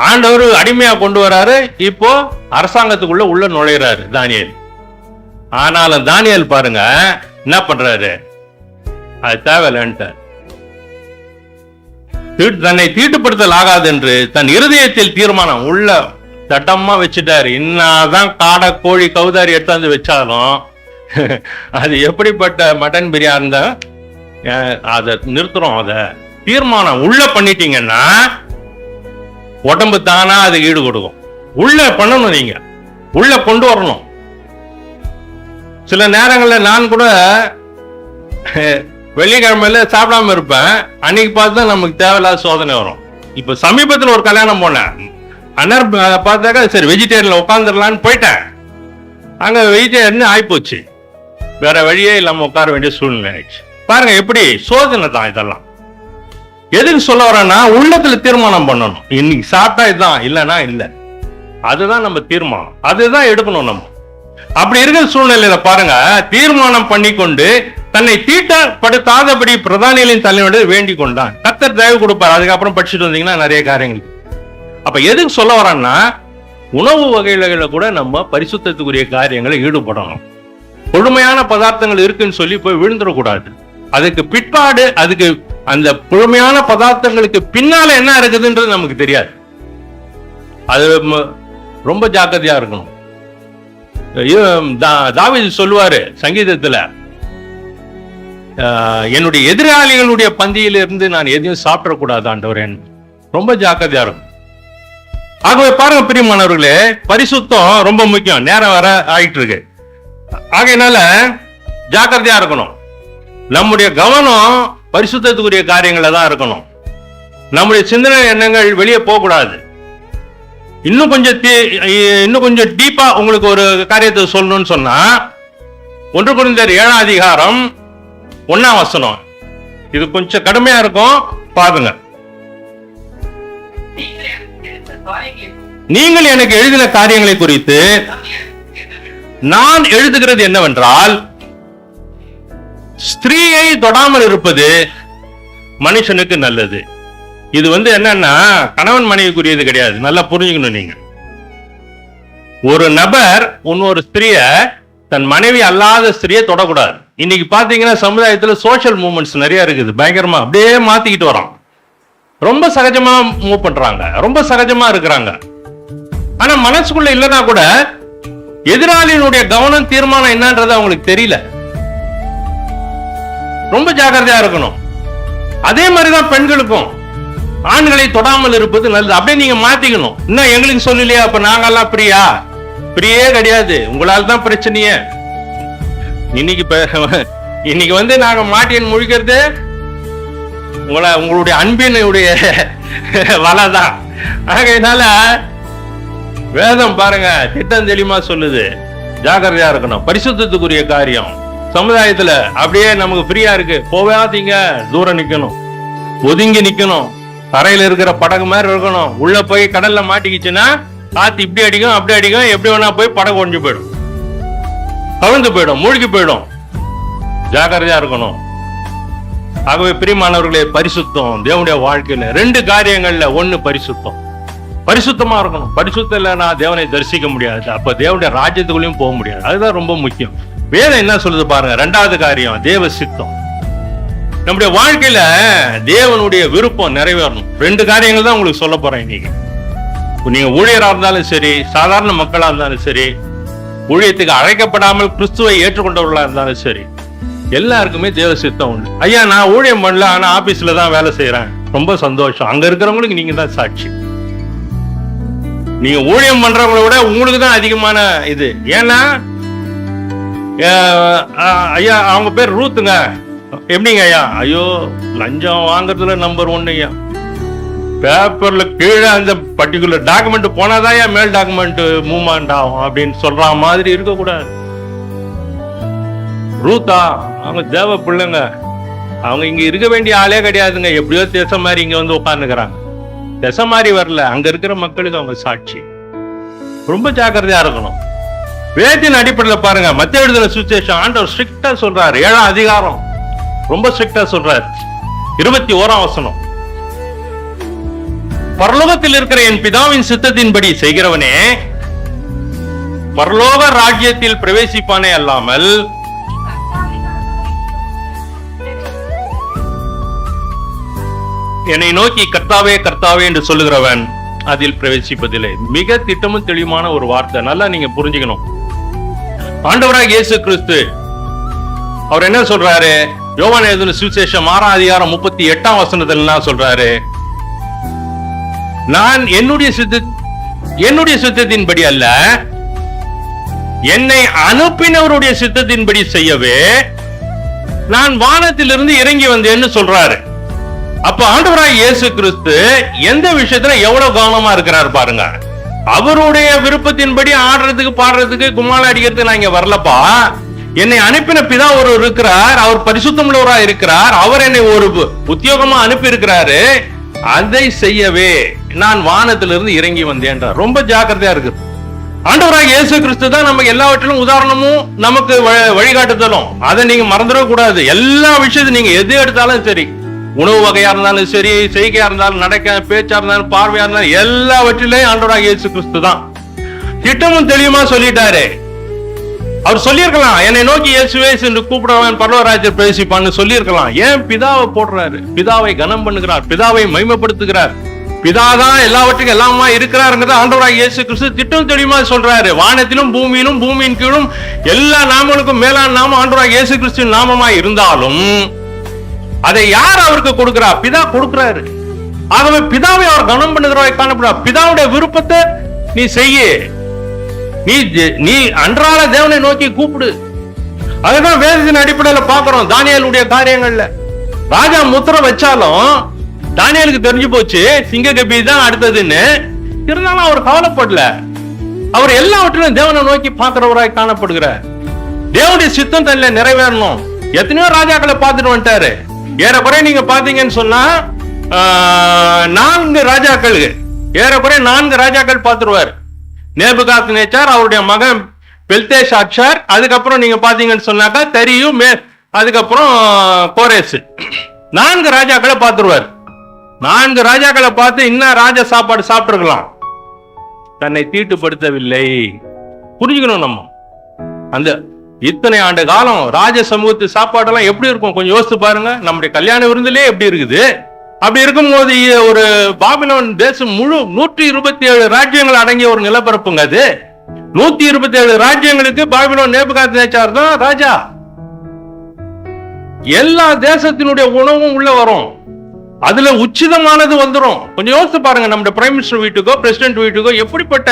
ஆண்டவர் அடிமையா கொண்டு வராரு, இப்போ அரசாங்கத்துக்குள்ள உள்ள நுழையிறாரு தானியேல். ஆனாலும் தானியேல் பாருங்க என்ன பண்றாரு, அது தேவையில்லைன்ட்டு தன்னை தீட்டுப்படுத்தல் ஆகாது என்று தன் இருதயத்தில் தீர்மானம் உள்ள தட்டமா வச்சுட்டாரு. இன்னாதான் காடை கோழி கௌதாரி எடுத்தாந்து வச்சாலும் அது எப்படிப்பட்ட மட்டன் பிரியாணி தான் அதை நிறுத்துறோம். அத தீர்மானம் உள்ள பண்ணிட்டீங்கன்னா உடம்பு தானா அது ஈடு கொடுக்கும். உள்ள பண்ணணும், நீங்க உள்ள கொண்டு வரணும். சில நேரங்கள்ல நான் கூட வெள்ளிக்கிழமையில சாப்பிடாம இருப்பேன். அன்னைக்கு பார்த்து தான் நமக்கு தேவையில்லாத சோதனை வரும். இப்ப சமீபத்தில் ஒரு கல்யாணம் போனேன். அண்ணர் பார்த்தாக்கா சரி வெஜிடேரியன்ல உட்காந்துடலான்னு போயிட்டேன். அங்க வெஜிடேரியன் ஆயிப்போச்சு. வேற வழியே இல்லாம உட்கார வேண்டிய சூழ்நிலை ஆயிடுச்சு. பாருங்க எப்படி சோதனை தான் இதெல்லாம். எதுக்கு சொல்ல வரேன்னா, உள்ளத்துல தீர்மானம் பண்ணணும். இன்னைக்கு சாப்பிட்டா இதுதான், இல்லைன்னா இல்லை. அதுதான் நம்ம தீர்மானம், அதுதான் எடுக்கணும் நம்ம. அப்படி இருக்கிற சூழ்நிலையில பாருங்க, தீர்மானம் பண்ணி கொண்டு தன்னை தீட்டப்படுத்தாதபடி பிரதானிகளின் தலைவனோடு வேண்டிக் கொண்டான். கர்த்தர் தயவு கொடுப்பார். அதுக்கப்புறம் படிச்சுட்டு வந்தீங்கன்னா நிறைய காரியங்கள். அப்ப எதுக்கு சொல்ல வரான்னா, உணவு வகைகளை கூட நம்ம பரிசுத்தத்துக்குரிய காரியங்களை ஈடுபடணும். கொழுமையான பதார்த்தங்கள் இருக்குன்னு சொல்லி போய் விழுந்துடக்கூடாது. அதுக்கு பிற்பாடு அதுக்கு அந்த கொழுமையான பதார்த்தங்களுக்கு பின்னால என்ன இருக்குதுன்றது நமக்கு தெரியாது. அது ரொம்ப ஜாக்கிரதையா இருக்கணும். தாவீது சொல்லுவாரு சங்கீதத்துல, என்னுடைய எதிராளிகளுடைய பந்தியில இருந்து நான் எதையும் சாப்பிடக்கூடாது ஆண்டவரே. ரொம்ப ஜாக்கிரதையா இருக்கும். ஆகவே பாருங்க பிரியமானவர்களே, பரிசுத்தம் ரொம்ப முக்கியம். நேரம் வர ஆயிட்டு இருக்கு. ஆகையினால ஜாக்கிரதையா இருக்கணும். நம்முடைய கவனம் பரிசுத்தத்துக்குரிய காரியங்கள தான் இருக்கணும். நம்முடைய சிந்தனை எண்ணங்கள் வெளியே போகக்கூடாது. இன்னும் கொஞ்சம் டீப்பா உங்களுக்கு ஒரு காரியத்தை சொல்லணும்னு சொன்னா, 1 கொரிந்தியர் 7ஆம் அதிகாரம் 1ஆம் வசனம். இது கொஞ்சம் கடுமையா இருக்கும், பாருங்க. நீங்கள் எனக்கு எழுதின காரியங்களை குறித்து நான் எழுதுகிறது என்னவென்றால், ஸ்திரீயை தொடாமல் இருப்பது மனுஷனுக்கு நல்லது. இது என்னன்னா கணவன் மனைவிக்குரியது கிடையாது. நல்லா புரிஞ்சுக்கணும். நீங்க ஒரு நபர் இன்னொரு ஸ்திரிய, தன் மனைவி அல்லாத ஸ்திரியை தொடக்கூடாது. இன்னைக்கு பாத்தீங்கன்னா சமுதாயத்துல சோசியல் மூவ்மெண்ட்ஸ் நிறைய இருக்குது. பயங்கரமா அப்படியே மாத்திக்கிட்டு வரோம். ரொம்ப சகஜமா மூவ் பண்றாங்க, ரொம்ப சகஜமா இருக்கிறாங்க. ஆனா மனசுக்குள்ள இல்லைன்னா கூட எதிராளியினுடைய கவனம் தீர்மானம் என்னன்றது அவங்களுக்கு தெரியல. ரொம்ப ஜாக்கிரதையா இருக்கணும். அதே மாதிரிதான் பெண்களுக்கும், ஆண்களை தொடாமல் இருப்பது நல்லது. அப்படியே நீங்க மாத்திக்கணும். இன்னும் எங்களுக்கு சொல்லலையா? அப்ப நாங்கெல்லாம் பிரியே கிடையாது, உங்களால தான் பிரச்சனையே. இன்னைக்கு நாங்க மாட்டியன் முழிக்கிறது உங்களுடைய அன்பினுடைய வலைதான். ஆகையினால வேதம் பாருங்க திட்டம் தெளிவா சொல்லுது. ஜாக்கிரதையா இருக்கணும். பரிசுத்தத்துக்குரிய காரியம் சமுதாயத்துல அப்படியே நமக்கு ஃப்ரீயா இருக்கு, போகாதீங்க, தூரம் நிக்கணும், ஒதுங்கி நிக்கணும், தரையில இருக்கிற படகு மாதிரி இருக்கணும். உள்ள போய் கடல்ல மாட்டிக்கிச்சுன்னா காத்து இப்படி அடிக்கும் அப்படி அடிக்கும், எப்படி வேணா போய் படகு ஒழிஞ்சு போயிடும், கவிழ்ந்து போயிடும், மூழ்கி போயிடும். ஜாக்கிரதையா இருக்கணும். ஆகவே பிரியமானவர்களே, பரிசுத்தம் தேவனுடைய வாழ்க்கையில 2 காரியங்கள்ல, ஒண்ணு பரிசுத்தம், பரிசுத்தமா இருக்கணும். பரிசுத்தம் இல்லைன்னா தேவனை தரிசிக்க முடியாது, அப்ப தேவனுடைய ராஜ்யத்துக்குள்ளேயும் போக முடியாது. அதுதான் ரொம்ப முக்கியம். வேதம் என்ன சொல்லுது பாருங்க. 2வது காரியம் தேவ சித்தம். நம்முடைய வாழ்க்கையில தேவனுடைய விருப்பம் நிறைவேறணும். 2 காரியங்கள் தான் உங்களுக்கு சொல்ல போறேன் இன்னைக்கு. நீங்க ஊழியரா இருந்தாலும் சரி, சாதாரண மக்களா இருந்தாலும் சரி, ஊழியத்துக்கு அழைக்கப்படாமல் கிறிஸ்துவை ஏற்றுக்கொண்டவர்களா இருந்தாலும் சரி, எல்லாருக்குமே தேவ சித்தம் உண்டு. ஐயா, நான் ஊழியம் பண்ணல, ஆனா ஆபீஸ்ல தான் வேலை செய்யறேன். ரொம்ப சந்தோஷம். அங்க இருக்கிறவங்களுக்கு நீங்க தான் சாட்சி. நீங்க ஊழியம் பண்றவங்களை விட உங்களுக்கு தான் அதிகமான இது. ஏன்னா ஐயா, அவங்க பேர் ரூத்துங்க. எப்படிங்க ஐயா? ஐயோ, லஞ்சம் வாங்குறதுல நம்பர் 1 ஐயா. பேப்பர்ல கீழே அந்த பர்டிகுலர் டாக்குமெண்ட் போனாதான் மேல் டாக்குமெண்ட் மூவ்மெண்ட் ஆகும் அப்படின்னு சொல்ற மாதிரி இருக்கக்கூடாது. ரூத்தா, அவங்க தேவ பிள்ளைங்க. அவங்க இங்க இருக்க வேண்டிய ஆளே கிடையாதுங்க. எப்படியோ தேச மாதிரி இங்க வந்து உட்காந்துக்கிறாங்க. தேச மாதிரி வரல, அங்க இருக்கிற மக்களுக்கு அவங்க சாட்சி. ரொம்ப ஜாக்கிரதையா இருக்கணும். வேதத்தின் அடிப்படையில் பாருங்க, மத்தேயு எழுதின சுவிசேஷம் ஆண்டவர் ஸ்ட்ரிக்டா சொல்றாரு. 7ஆம் அதிகாரம் ரொம்ப ஸ்ட்ரிக்டா சொல்றாரு. 21ஆம் வசனம், பரலோகத்தில் இருக்கிற என் பிதாவின் சித்தத்தின்படி செய்கிறவனே பரலோக ராஜ்யத்தில் பிரவேசிப்பானே அல்லாமல் என்னை நோக்கி கர்த்தாவே கர்த்தாவே என்று சொல்லுகிறவன் அதில் பிரவேசிப்பதில்லை. மிக திட்டமும் தெளிவான ஒரு வார்த்தை. நல்லா நீங்க புரிஞ்சுக்கணும். ஆண்டவராக இயேசு கிறிஸ்து அவர் என்ன சொல்றாரு? யோவான் எழுதின சுவிசேஷம் 6ஆம் அதிகாரம் 38ஆம் வசனத்தில் என்ன சொல்றாரு? நான் என்னுடைய சித்தத்தின்படி அல்ல, என்னை அனுப்பினவருடைய சித்தத்தின்படி செய்யவே நான் வானத்திலிருந்து இறங்கி வந்தேன்னு சொல்றாரு. அப்ப ஆண்டவராய் இயேசு கிறிஸ்து எந்த விஷயத்துல எவ்வளவு கவனமா இருக்கிறார் பாருங்க. அவருடைய விருப்பத்தின்படி ஆடுறதுக்கு பாடுறதுக்கு கும்மாள அடிக்கிறதுக்கு நான் இங்க வரலப்பா. என்னை அனுப்பின பிதா ஒருவர் இருக்கிறார், அவர் பரிசுத்தமுள்ளவரா இருக்கிறார், அவர் என்னை ஒரு உத்தியோகமா அனுப்பி இருக்கிறாரு, அதை செய்யவே நான் வானத்திலிருந்து இறங்கி வந்தேன்றார். ரொம்ப ஜாக்கிரதையா இருக்கு. ஆண்டவராக இயேசு கிறிஸ்து தான் நமக்கு எல்லாவற்றிலும் உதாரணமும் நமக்கு வழிகாட்டுதலும். அதை நீங்க மறந்துடவே கூடாது. எல்லா விஷயத்தையும் நீங்க எது எடுத்தாலும் சரி, உணவு வகையா இருந்தாலும் சரி, செய்கையா இருந்தாலும், நடக்க பேச்சா இருந்தாலும், பார்வையா இருந்தாலும், எல்லாவற்றிலையும் ஆண்டவராக இயேசு கிறிஸ்து தான் திட்டமும் தெளிவுமா சொல்லிட்டாரு. அவர் சொல்லியிருக்கலாம், என்னை நோக்கி இயேசுவே என்று கூப்பிடுவன் பரலோகராஜ்யத்தில் பிரவேசிப்பான்னு சொல்லியிருக்கலாம். ஏன் பிதாவை போடுறாரு? பிதாவை கனம் பண்ணுகிறார், பிதாவை மகிமைப்படுத்துகிறார். பிதாதான் எல்லாவற்றுக்கும் எல்லாமா இருக்கிறாருங்கிறத ஆண்டவராக இயேசு கிறிஸ்து திட்டம் தெளிவுமா சொல்றாரு. வானத்திலும் பூமியிலும் பூமியின் கீழும் எல்லா நாமங்களுக்கும் மேலான நாமம் ஆண்டவராக இயேசு கிறிஸ்துவின் நாமமா இருந்தாலும் அதை யார் அவருக்கு கொடுக்கிறார்? பிதா கொடுக்கிறாரு. ஆகவே பிதாவை அவர் கனம் பண்ணுகிறவரை காணப்படுறார். பிதாவுடைய விருப்பத்தை நீ செய்ய, நீ அன்றாட தேவனை நோக்கி கூப்பிடு. அதுதான் வேதத்தின் அடிப்படையில் பார்க்கிறோம். தானியேலுடைய காரியங்கள்ல ராஜா முத்திரை வச்சாலும் தானியேலுக்கு தெரிஞ்சு போச்சு சிங்க கபி தான் அடுத்ததுன்னு. இருந்தாலும் அவர் கவலைப்படல. அவர் எல்லாவற்றிலும் தேவனை நோக்கி பார்க்கிறவராய் காணப்படுகிறார். தேவனுடைய சித்தம் தன்னில நிறைவேறணும். எத்தனையோ ராஜாக்களை பார்த்துட்டு வந்துட்டாரு. ஏறக்குறைய நீங்க பாத்தீங்கன்னு சொன்னா 4 ராஜாக்கள், ஏறக்குறைய 4 ராஜாக்கள் பார்த்துருவார். நேபுகாத்நேச்சார், அவருடைய மகன் பெல்தேஷாத்சார், அதுக்கப்புறம் நீங்க பாத்தீங்கன்னு சொன்னாக்கா தரியும், அதுக்கப்புறம் கோரேஸ். 4 ராஜாக்களை பார்த்துருவார். 4 ராஜாக்களை பார்த்து இன்னும் ராஜா சாப்பாடு சாப்பிட்டுருக்கலாம், தன்னை தீட்டுப்படுத்தவில்லை. புரிஞ்சுக்கணும். நம்ம அந்த இத்தனை ஆண்டு காலம் ராஜ சமூகத்து சாப்பாடெல்லாம் எப்படி இருக்கும் கொஞ்சம் யோசித்து பாருங்க. நம்முடைய கல்யாண விருந்திலே எப்படி இருக்குது? அப்படி இருக்கும்போது ஒரு பாபிலோன் தேசம் முழு 127 ராஜ்யங்கள் அடங்கிய ஒரு நிலப்பரப்புங்க. அது 127 ராஜ்யங்களுக்கு பாபிலோன் நேபுகாத்நேச்சார் தான் ராஜா. எல்லா தேசத்தினுடைய உணவும் உள்ள வரும், அதுல உச்சிதமானது வந்துடும். கொஞ்சம் யோசித்து பாருங்க. நம்முடைய பிரைம் மினிஸ்டர் வீட்டுக்கோ பிரசிடென்ட் வீட்டுக்கோ எப்படிப்பட்ட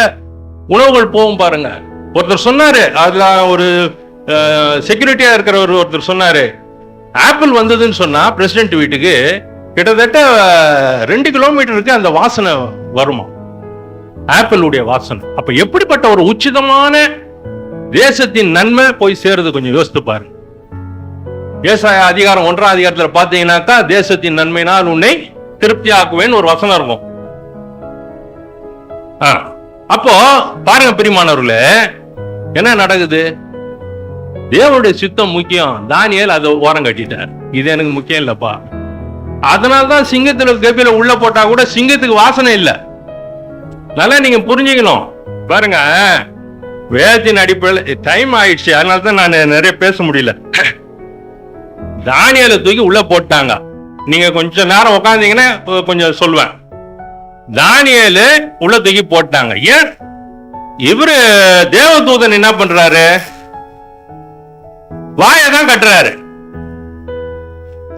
உணவுகள் போகும் பாருங்க. ஒருத்தர் சொன்னாரு, அதுல ஒரு செக்யூரிட்டியா இருக்கிறவர் ஒருத்தர் சொன்னாரு, ஆப்பிள் வந்ததுன்னு சொன்னா பிரசிடென்ட் வீட்டுக்கு கிட்டத்தட்ட 2 கிலோமீட்டருக்கு அந்த வாசனை வருமா, ஆப்பிளுடைய வாசனை. அப்ப எப்படிப்பட்ட ஒரு உச்சிதமான தேசத்தின் நன்மை போய் சேருது. கொஞ்சம் யோசித்து பாருங்க. ஏசாயா அதிகாரம் 1ஆம் அதிகாரத்துல பாத்தீங்கன்னாக்கா, தேசத்தின் நன்மையினால் உன்னை திருப்தி ஆக்குவேன்னு ஒரு வசனம் இருக்கும். அப்போ பாருங்க பிரியமானவர்களே, என்ன நடக்குது? தேவனுடைய சித்தம் முக்கியம். தானியேல் அதை ஓரம் கட்டிட்டார். இது எனக்கு முக்கியம் இல்லப்பா. அதனால்தான் சிங்கத்துல கபில உள்ள போட்டா கூட சிங்கத்துக்கு வாசனை இல்லை. நல்லா நீங்க புரிஞ்சுக்கணும். பாருங்க, வேதத்தின் அடிப்படையில் டைம் ஆயிடுச்சு, அதனாலதான் நான் நிறைய பேச முடியல. தானியேலை தூக்கி உள்ள போட்டாங்க. நீங்க கொஞ்ச நேரம் உட்காந்தீங்கன்னா கொஞ்சம் சொல்லுவேன். தானியேலு உள்ள தூக்கி போட்டாங்க. ஏன்? இவரு தேவதூதன் என்ன பண்றாரு? வாயதான் கட்டுறாரு.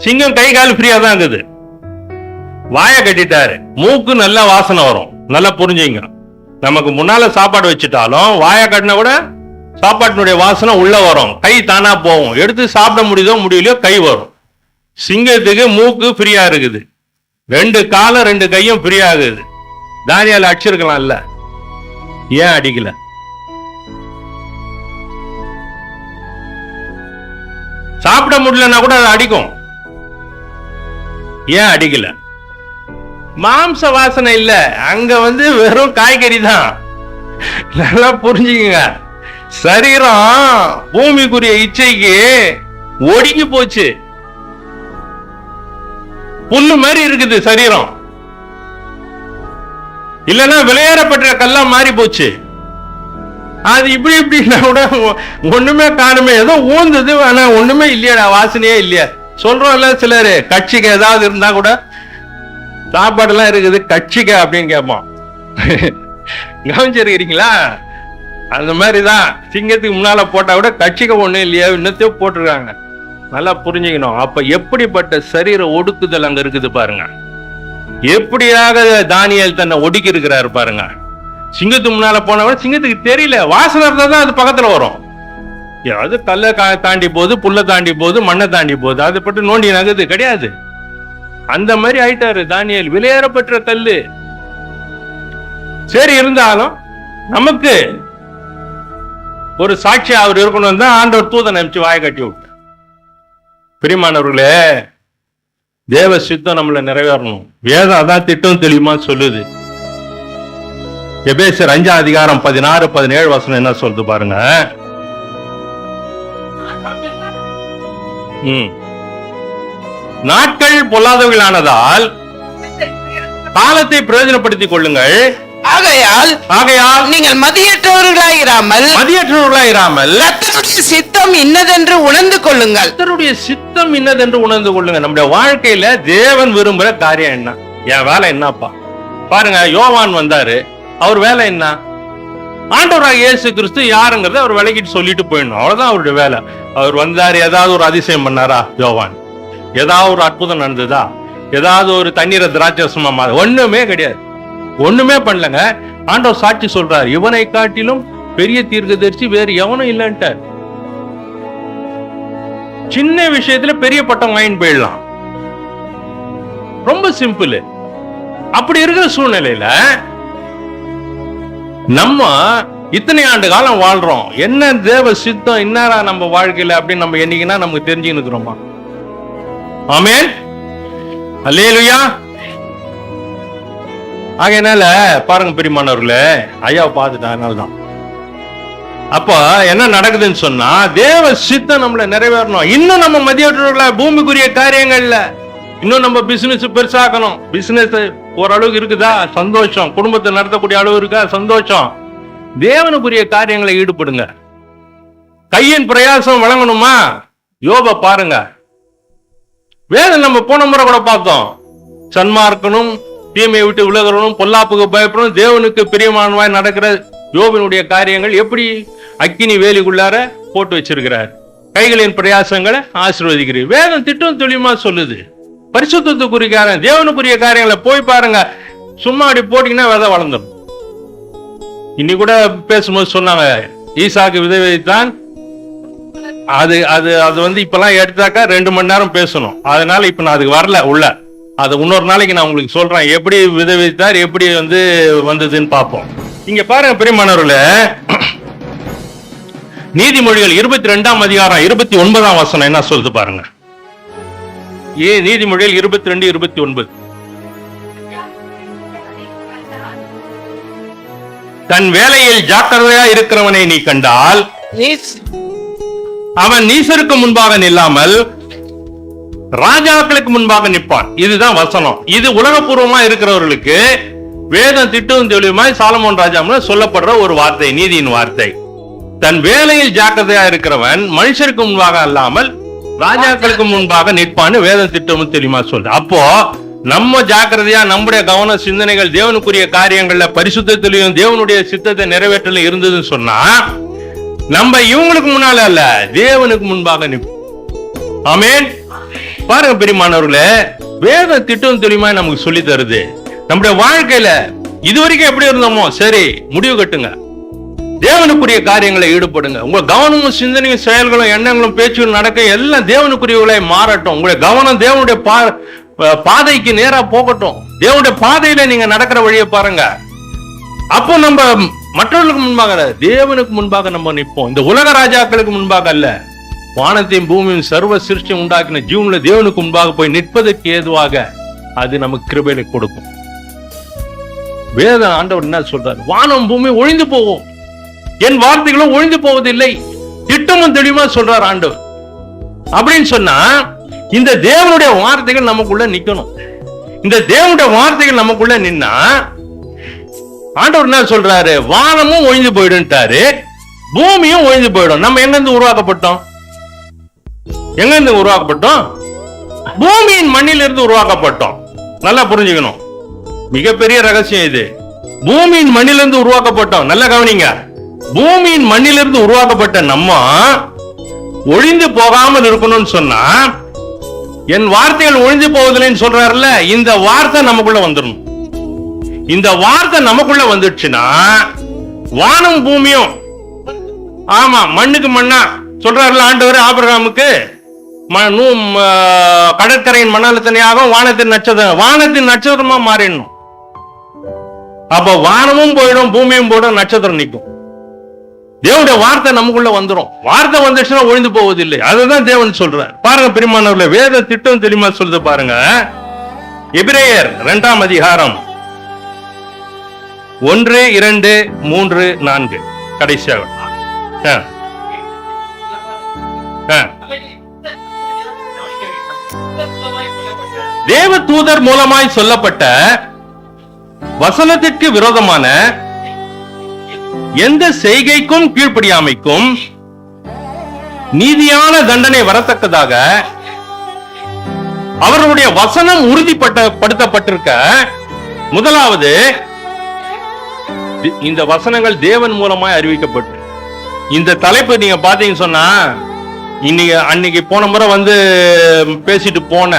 சிங்கம் கை கால் ஃப்ரீயா தான் இருக்குது, வாய கட்டிட்டாரு. மூக்கு நல்ல வாசனை வரும். நல்லா புரிஞ்சுங்க. நமக்கு முன்னால சாப்பாடு வச்சுட்டாலும் வாய கட்டினா கூட சாப்பாட்டினுடைய வாசனை உள்ள வரும். கை தானா போகும். எடுத்து சாப்பிட முடியுதோ முடியலையோ கை வரும். சிங்கத்துக்கு மூக்கு ஃப்ரீயா இருக்குது, 2 காலும் 2 கையும் ஃப்ரீயா இருக்குது. தானியேல் அடிச்சிருக்கலாம் இல்ல, ஏன் அடிக்கல? சாப்பிட முடியலன்னா கூட அது அடிக்கும், ஏன் அடிக்கல? மாம்ச வாசனை இல்ல, அங்க வெறும் காய்கறி தான். நல்லா புரிஞ்சுக்கங்க. சரீரம் பூமிக்குரிய இச்சைக்கு ஒடுங்கி போச்சு. புல்லு மாதிரி இருக்குது சரீரம். இல்லைன்னா விளையாடப்பட்ட கல்லா மாறி போச்சு. அது இப்படி இப்படின்னா கூட ஒண்ணுமே காணுமே, ஏதோ ஊந்தது, ஆனா ஒண்ணுமே இல்லையாடா, வாசனையே இல்லையா சொல்றோம்ல. சிலரு கட்சிக்கு ஏதாவது இருந்தா கூட சாப்பாடு எல்லாம் இருக்குது கட்சிக்க அப்படின்னு கேட்போம். கவனிச்சிருக்கிறீங்களா? அந்த மாதிரிதான் சிங்கத்துக்கு முன்னால போட்டா கூட கட்சிக்க ஒண்ணு இல்லையா, இன்னத்தையும் போட்டிருக்காங்க. நல்லா புரிஞ்சுக்கணும். அப்ப எப்படிப்பட்ட சரீர ஒடுக்குதல் அங்க இருக்குது பாருங்க. எப்படியாக தானியேல் தன்னை ஒடுக்கி இருக்கிறாரு பாருங்க. சிங்கத்துக்கு முன்னால போனவன் சிங்கத்துக்கு தெரியல, வாசனை இருந்தா தான் அது பக்கத்துல வரும். அது கல்லை தாண்டி போகுது, புல்லை தாண்டி போகுது, மண்ணை தாண்டி போகுது, அது பட்டு நோண்டி நகுது கிடையாது. அந்த மாதிரி ஆயிட்டாரு தானியேல். விலையேறப்பட்ட கல்லு. சரி, இருந்தாலும் நமக்கு ஒரு சாட்சி அவர் இருக்கணும் தான் ஆண்டவர் தூதன் அனுப்பிச்சு வாயை கட்டி விட்டார். பிரியமானவர்களே, தேவ சித்தம் நம்மள நிறைவேறணும். வேதம் அதான் திட்டம் தெளிவுமா சொல்லுது. எபேசியர் 5ஆம் அதிகாரம் 16, 17 வசனம் என்ன சொல்லுது பாருங்க. நாட்கள் பொல்லாதவர்களானதால் காலத்தை பிரயோஜனப்படுத்திக் கொள்ளுங்கள். ஆகையால் நீங்கள் மதியற்றவர்களாயிராமல் கர்த்தருடைய சித்தம் இன்னதென்று உணர்ந்து கொள்ளுங்கள். கர்த்தருடைய சித்தம் இன்னதென்று உணர்ந்து கொள்ளுங்க. நம்முடைய வாழ்க்கையில தேவன் விரும்புற காரியம் என்ன? என் வேலை என்னப்பா? பாருங்க, யோவான் வந்தாரு, அவர் வேலை என்ன? ஆண்டவராக இயேசு கிறிஸ்து யாருங்கிறத அவர் விளக்கிட்டு சொல்லிட்டு போயிடணும், அவ்வளவுதான் அவருடைய வேலை. அவர் வந்தாரு, ஏதாவது ஒரு அதிசயம் பண்ணாரா யோவான்? ஏதாவது ஒரு அற்புதம் நடந்ததா? ஏதாவது ஒரு தண்ணீரை திராட்சரசமா? ஒண்ணுமே கிடையாது, ஒண்ணுமே பண்ணலங்க. ஆண்டவர் சாட்சி சொல்றார், இவனை காட்டிலும் பெரிய தீர்க்கதரிசி வேறு எவனும் இல்லைன்ட்டார். சின்ன விஷயத்துல பெரிய பட்டம் வாங்கிட்டு போயிடலாம், ரொம்ப சிம்பிள். அப்படி இருக்கிற சூழ்நிலையில நம்ம இத்தனை ஆண்டு காலம் வாழ்றோம், என்ன தேவ சித்தம் என்னடா நம்ம வாழ்க்கையில அப்படின்னு நம்ம என்னைக்குன்னா நமக்கு தெரிஞ்சுன்னு இருக்கிறோமா? ஆமென், அல்லேலூயா. ஆகையினால பாருங்க பிரியமானவர்களே, ஐயாவை பார்த்துட்டா, அதனால்தான் அப்ப என்ன நடக்குதுன்னு சொன்னா, தேவ சித்தம் நம்மள நிறைவேறணும். இன்னும் நம்ம மதியற்றவர்கள பூமிக்குரிய காரியங்கள்ல இன்னும் நம்ம பிசினஸ் பெருசாக்கணும். பிசினஸ் ஓரளவுக்கு இருக்குதா, சந்தோஷம். குடும்பத்தை நடத்தக்கூடிய அளவு இருக்கா, சந்தோஷம். தேவனுக்குரிய காரியங்களை ஈடுபடுங்க. கையின் பிரயாசம் வழங்கணுமா? யோப பாருங்க, வேதம் நம்ம போன முறை கூட பார்த்தோம். சன்மார்க்கனும் தீமையை விட்டு விலகணும், பொல்லாப்புக்கு பயப்படணும், தேவனுக்கு பிரியமானவாய் நடக்கிற யோபினுடைய காரியங்கள் எப்படி அக்கினி வேலிக்குள்ளார போட்டு வச்சிருக்கிறார். கைகளின் பிரயாசங்களை ஆசீர்வதிக்கிறீர். வேதம் திட்டம் தெளிவா சொல்லுது. பரிசுத்தத்துக்குரிய தேவனுக்குரிய காரியங்களை போய் பாருங்க. சும்மா அப்படி போட்டீங்கன்னா விதை வளர்ந்துடும். இன்னி கூட பேசும்போது சொன்னாங்க, ஈசாக்கு விதை விதைத்தான். அது அது அது இப்பெல்லாம் எடுத்தாக்கா 2 மணி நேரம் பேசணும். அதனால இப்ப நான் அதுக்கு வரல உள்ள. அது இன்னொரு நாளைக்கு நான் உங்களுக்கு சொல்றேன், எப்படி விதை விதைத்தார், எப்படி வந்ததுன்னு பார்ப்போம். இங்க பாருங்க பிரியமானவர்களே, நீதிமொழிகள் 22ஆம் அதிகாரம் 29ஆம் வசனம் என்ன சொல்லுது பாருங்க. நீதிமொழிகள் 22, 29. தன் வேலையில் ஜாக்கிரதையா இருக்கிறவனை நீ கண்டால் அவன் நீசருக்கு முன்பாக நில்லாமல் ராஜாக்களுக்கு முன்பாக நிற்பான். இதுதான் வசனம். இது உலகபூர்வமா இருக்கிறவர்களுக்கு வேதம் திட்டம் தெளிவுமாய் சாலமோன் ராஜா சொல்லப்படுற ஒரு வார்த்தை, நீதியின் வார்த்தை. தன் வேலையில் ஜாக்கிரதையா இருக்கிறவன் மனுஷருக்கு முன்பாக அல்லாமல் ராஜாக்களுக்கு முன்பாக நிற்பான்னு வேதம் திட்டமும் தெரியுமா சொல்ற. அப்போ நம்ம ஜாக்கிரதையா நம்முடைய கவன சிந்தனைகள் தேவனுக்குரிய காரியங்கள்ல பரிசுத்தத்திலையும் தேவனுடைய சித்தத்தை நிறைவேற்றல இருந்ததுன்னு சொன்னா நம்ம இவங்களுக்கு முன்னால அல்ல, தேவனுக்கு முன்பாக நிற்போம். ஆமென். பாருங்க பிரியமானவர்களே, வேத திட்டம் தெரியுமா நமக்கு சொல்லி தருது. நம்முடைய வாழ்க்கையில இதுவரைக்கும் எப்படி இருந்தோமோ சரி, முடிவு கட்டுங்க, தேவனுக்குரிய காரியங்களை ஈடுபடுங்க. உங்க கவனமும் சிந்தனையும் செயல்களும் எண்ணங்களும் பேச்சுகளும் நடக்க எல்லாம் தேவனுக்குரியவர்களை மாறட்டும். உங்களுடைய கவனம் தேவனுடைய பாதைக்கு நேரா போகட்டும். தேவனுடைய பாதையில நீங்க நடக்கிற வழியை பாருங்க. அப்போ நம்ம மற்றவர்களுக்கு முன்பாக தேவனுக்கு முன்பாக நம்ம நிற்போம். இந்த உலக ராஜாக்களுக்கு முன்பாக அல்ல, வானத்தையும் பூமியும் சர்வ சிருஷ்டி உண்டாக்கின ஜீவன்ல தேவனுக்கு முன்பாக போய் நிற்பதற்கு ஏதுவாக அது நமக்கு கிருபையை கொடுக்கும். வேத ஆண்டவர் என்ன சொல்றாரு? வானம் பூமி ஒழிந்து போவோம், என் வார்த்தைகளும் ஒழிந்து போவதில்லை. திட்டமும் தெளிவா சொல்றார் ஆண்டவர். அப்படின்னு சொன்னா இந்த தேவனுடைய வார்த்தைகள் நமக்குள்ள நிக்கணும். இந்த தேவனுடைய வார்த்தைகள் நமக்குள்ள நின்னா ஆண்டவர் என்ன சொல்றாரு? வானமும் ஒழிந்து போயிடுன்ட்டாரு, பூமியும் ஒழிந்து போயிடும். நம்ம எங்க இருந்து உருவாக்கப்பட்டோம்? எங்க இருந்து உருவாக்கப்பட்டோம்? பூமியின் மண்ணிலிருந்து உருவாக்கப்பட்டோம். நல்லா புரிஞ்சுக்கணும், மிகப்பெரிய ரகசியம் இது. பூமியின் மண்ணிலிருந்து உருவாக்கப்பட்டோம். நல்லா கவனிங்க. பூமியின் மண்ணிலிருந்து உருவாக்கப்பட்ட நம்ம ஒழிந்து போகாமல் இருக்கணும்னு சொன்னா, என் வார்த்தைகள் ஒழிந்து போவதில்லைன்னு சொல்றாருல்ல, இந்த வார்த்தை நமக்குள்ள வந்துடணும். இந்த வார்த்தை நமக்குள்ள வந்துடுச்சுன்னா வானம் பூமியும், ஆமா, மண்ணுக்கு மண்ணா சொல்றாருல ஆண்டவர் ஆபிரகாமுக்கு, கடற்கரையின் மணாலத்தனையாகவும் வானத்தின் நட்சத்திரமா மாறிடணும். அப்ப வானமும் போயிடும், பூமியும் போயிடும், நட்சத்திரம் நிற்கும். தேவனுடைய வார்த்தை நமக்குள்ள வந்துடும். வார்த்தை வந்துச்சுன்னா ஒழிந்து போவதில்லை. அதுதான் தேவன் சொல்றார். பாருங்க பிரியமானவர்களே, வேத திட்டம் தெரியுமா சொல்லுது பாருங்க. எபிரேயர் 2ஆம் அதிகாரம் 1, 2, 3, 4 கடைசியாக தேவ தூதர் மூலமாய் சொல்லப்பட்ட வசனத்திற்கு விரோதமான எந்த செய்கைக்கும் கீழ்ப்படியாமைக்கும் நீதியான தண்டனை வரத்தக்கதாக அவர்களுடைய வசனம் உறுதிப்படுத்தப்பட்டிருக்க, முதலாவது இந்த வசனங்கள் தேவன் மூலமாய் அறிவிக்கப்பட்டு, இந்த தலைப்பு நீங்க பாத்தீங்கன்னு சொன்னா, அன்னைக்கு போன முறை வந்து பேசிட்டு போன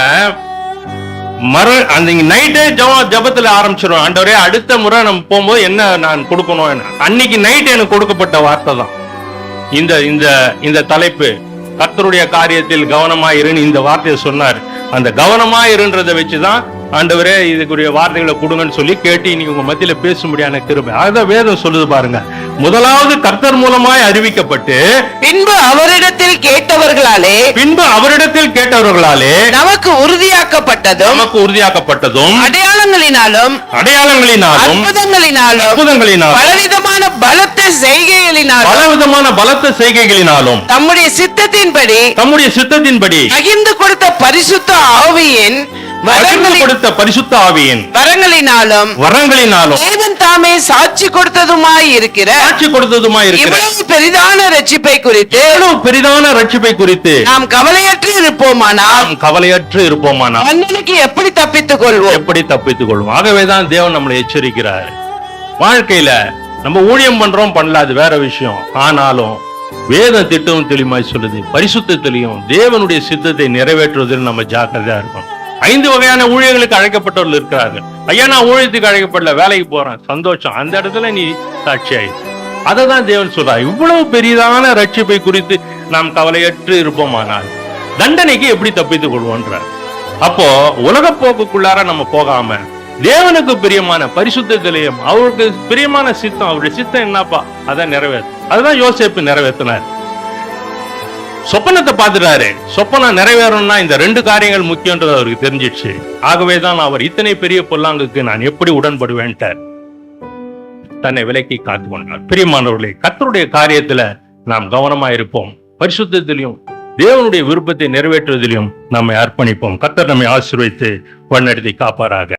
அந்த நைட்டே ஜபத்துல ஆரம்பிச்சிடும். ஆண்டவரே, அடுத்த முறை நம்ம போகும்போது என்ன நான் கொடுக்கணும். அன்னைக்கு நைட் எனக்கு கொடுக்கப்பட்ட வார்த்தை தான் இந்த தலைப்பு. கர்த்தருடைய காரியத்தில் கவனமாயிருன்னு இந்த வார்த்தையை சொன்னார். அந்த கவனமாயிருன்றதை வச்சுதான் ஆண்டவரே இதுக்குரிய வார்த்தைகளை கொடுங்கன்னு சொல்லி கேட்டு இன்னைக்கு உங்க மத்தியில பேச முடியாத கிருபை. அதான் வேதம் சொல்லுது பாருங்க. முதலாவது கர்த்தர் மூலமாய் அறிவிக்கப்பட்டு பின்பு அவரிடத்தில் கேட்டவர்களாலே நமக்கு உறுதியாக்கப்பட்டதும் அடையாளங்களினாலும் அற்புதங்களினாலும் பலவிதமான பலத்த செய்கைகளினாலும் தம்முடைய சித்தத்தின்படி பகிர்ந்து கொடுத்த பரிசுத்த ஆவியின் வரங்களினாலும் தேவன் தாமே சாட்சி கொடுத்ததுமாய் இருக்கிற இவ்வளவு பெரிதான ரட்சிப்பை குறித்து நாம் கவலையற்று இருப்போமானால் மன்னனுக்கு எப்படி தப்பித்துக் கொள்வோம்? ஆகவேதான் தேவன் நம்மளை எச்சரிக்கிறார். வாழ்க்கையில நம்ம ஊழியம் பண்றோம் பண்ணல, அது வேற விஷயம். ஆனாலும் வேத திட்டம் தெளிவாய் சொல்லுது, பரிசுத்தத்திலையும் தேவனுடைய சித்தத்தை நிறைவேற்றுவதில் நம்ம ஜாக்கிரதையா இருக்கணும். 5 வகையான ஊழியர்களுக்கு அழைக்கப்பட்டவர்கள் இருக்கிறார்கள். ஐயா, நான் ஊழியத்துக்கு அழைக்கப்படல, வேலைக்கு போறேன், சந்தோஷம். அந்த இடத்துல நீ சாட்சியாயிரு. அததான் தேவன் சொல்றார். இவ்வளவு பெரிதான ரட்சிப்பை குறித்து நாம் கவலையற்று இருப்போமானால் தண்டனைக்கு எப்படி தப்பித்துக் கொள்வோன்றார். அப்போ உலக போக்குக்குள்ளார நம்ம போகாம தேவனுக்கு பிரியமான பரிசுத்தத்திலையும் அவருக்கு பிரியமான சித்தம், அவருடைய சித்தம் என்னப்பா அதை நிறைவேற்ற, அதுதான் யோசேப்பு நிறைவேற்றினார். சொப்பனத்தை பார்த்துட்டாரு. சொப்பனம் நிறைவேறணும்னா இந்த 2 காரியங்கள் முக்கியன்றது அவருக்கு தெரிஞ்சிடுச்சு. ஆகவேதான் அவர் இத்தனை பெரிய பொல்லாங்குக்கு நான் எப்படி உடன்படுவேன்ட்டார். தன்னை விலக்கி காத்து கொண்டார். பிரியமானவர்களே, கர்த்தருடைய காரியத்துல நாம் கவனமா இருப்போம். பரிசுத்தத்திலையும் தேவனுடைய விருப்பத்தை நிறைவேற்றுவதிலும் நம்மை அர்ப்பணிப்போம். கர்த்தர் நம்மை ஆசீர்வதித்து வழிநடத்தி காப்பாராக.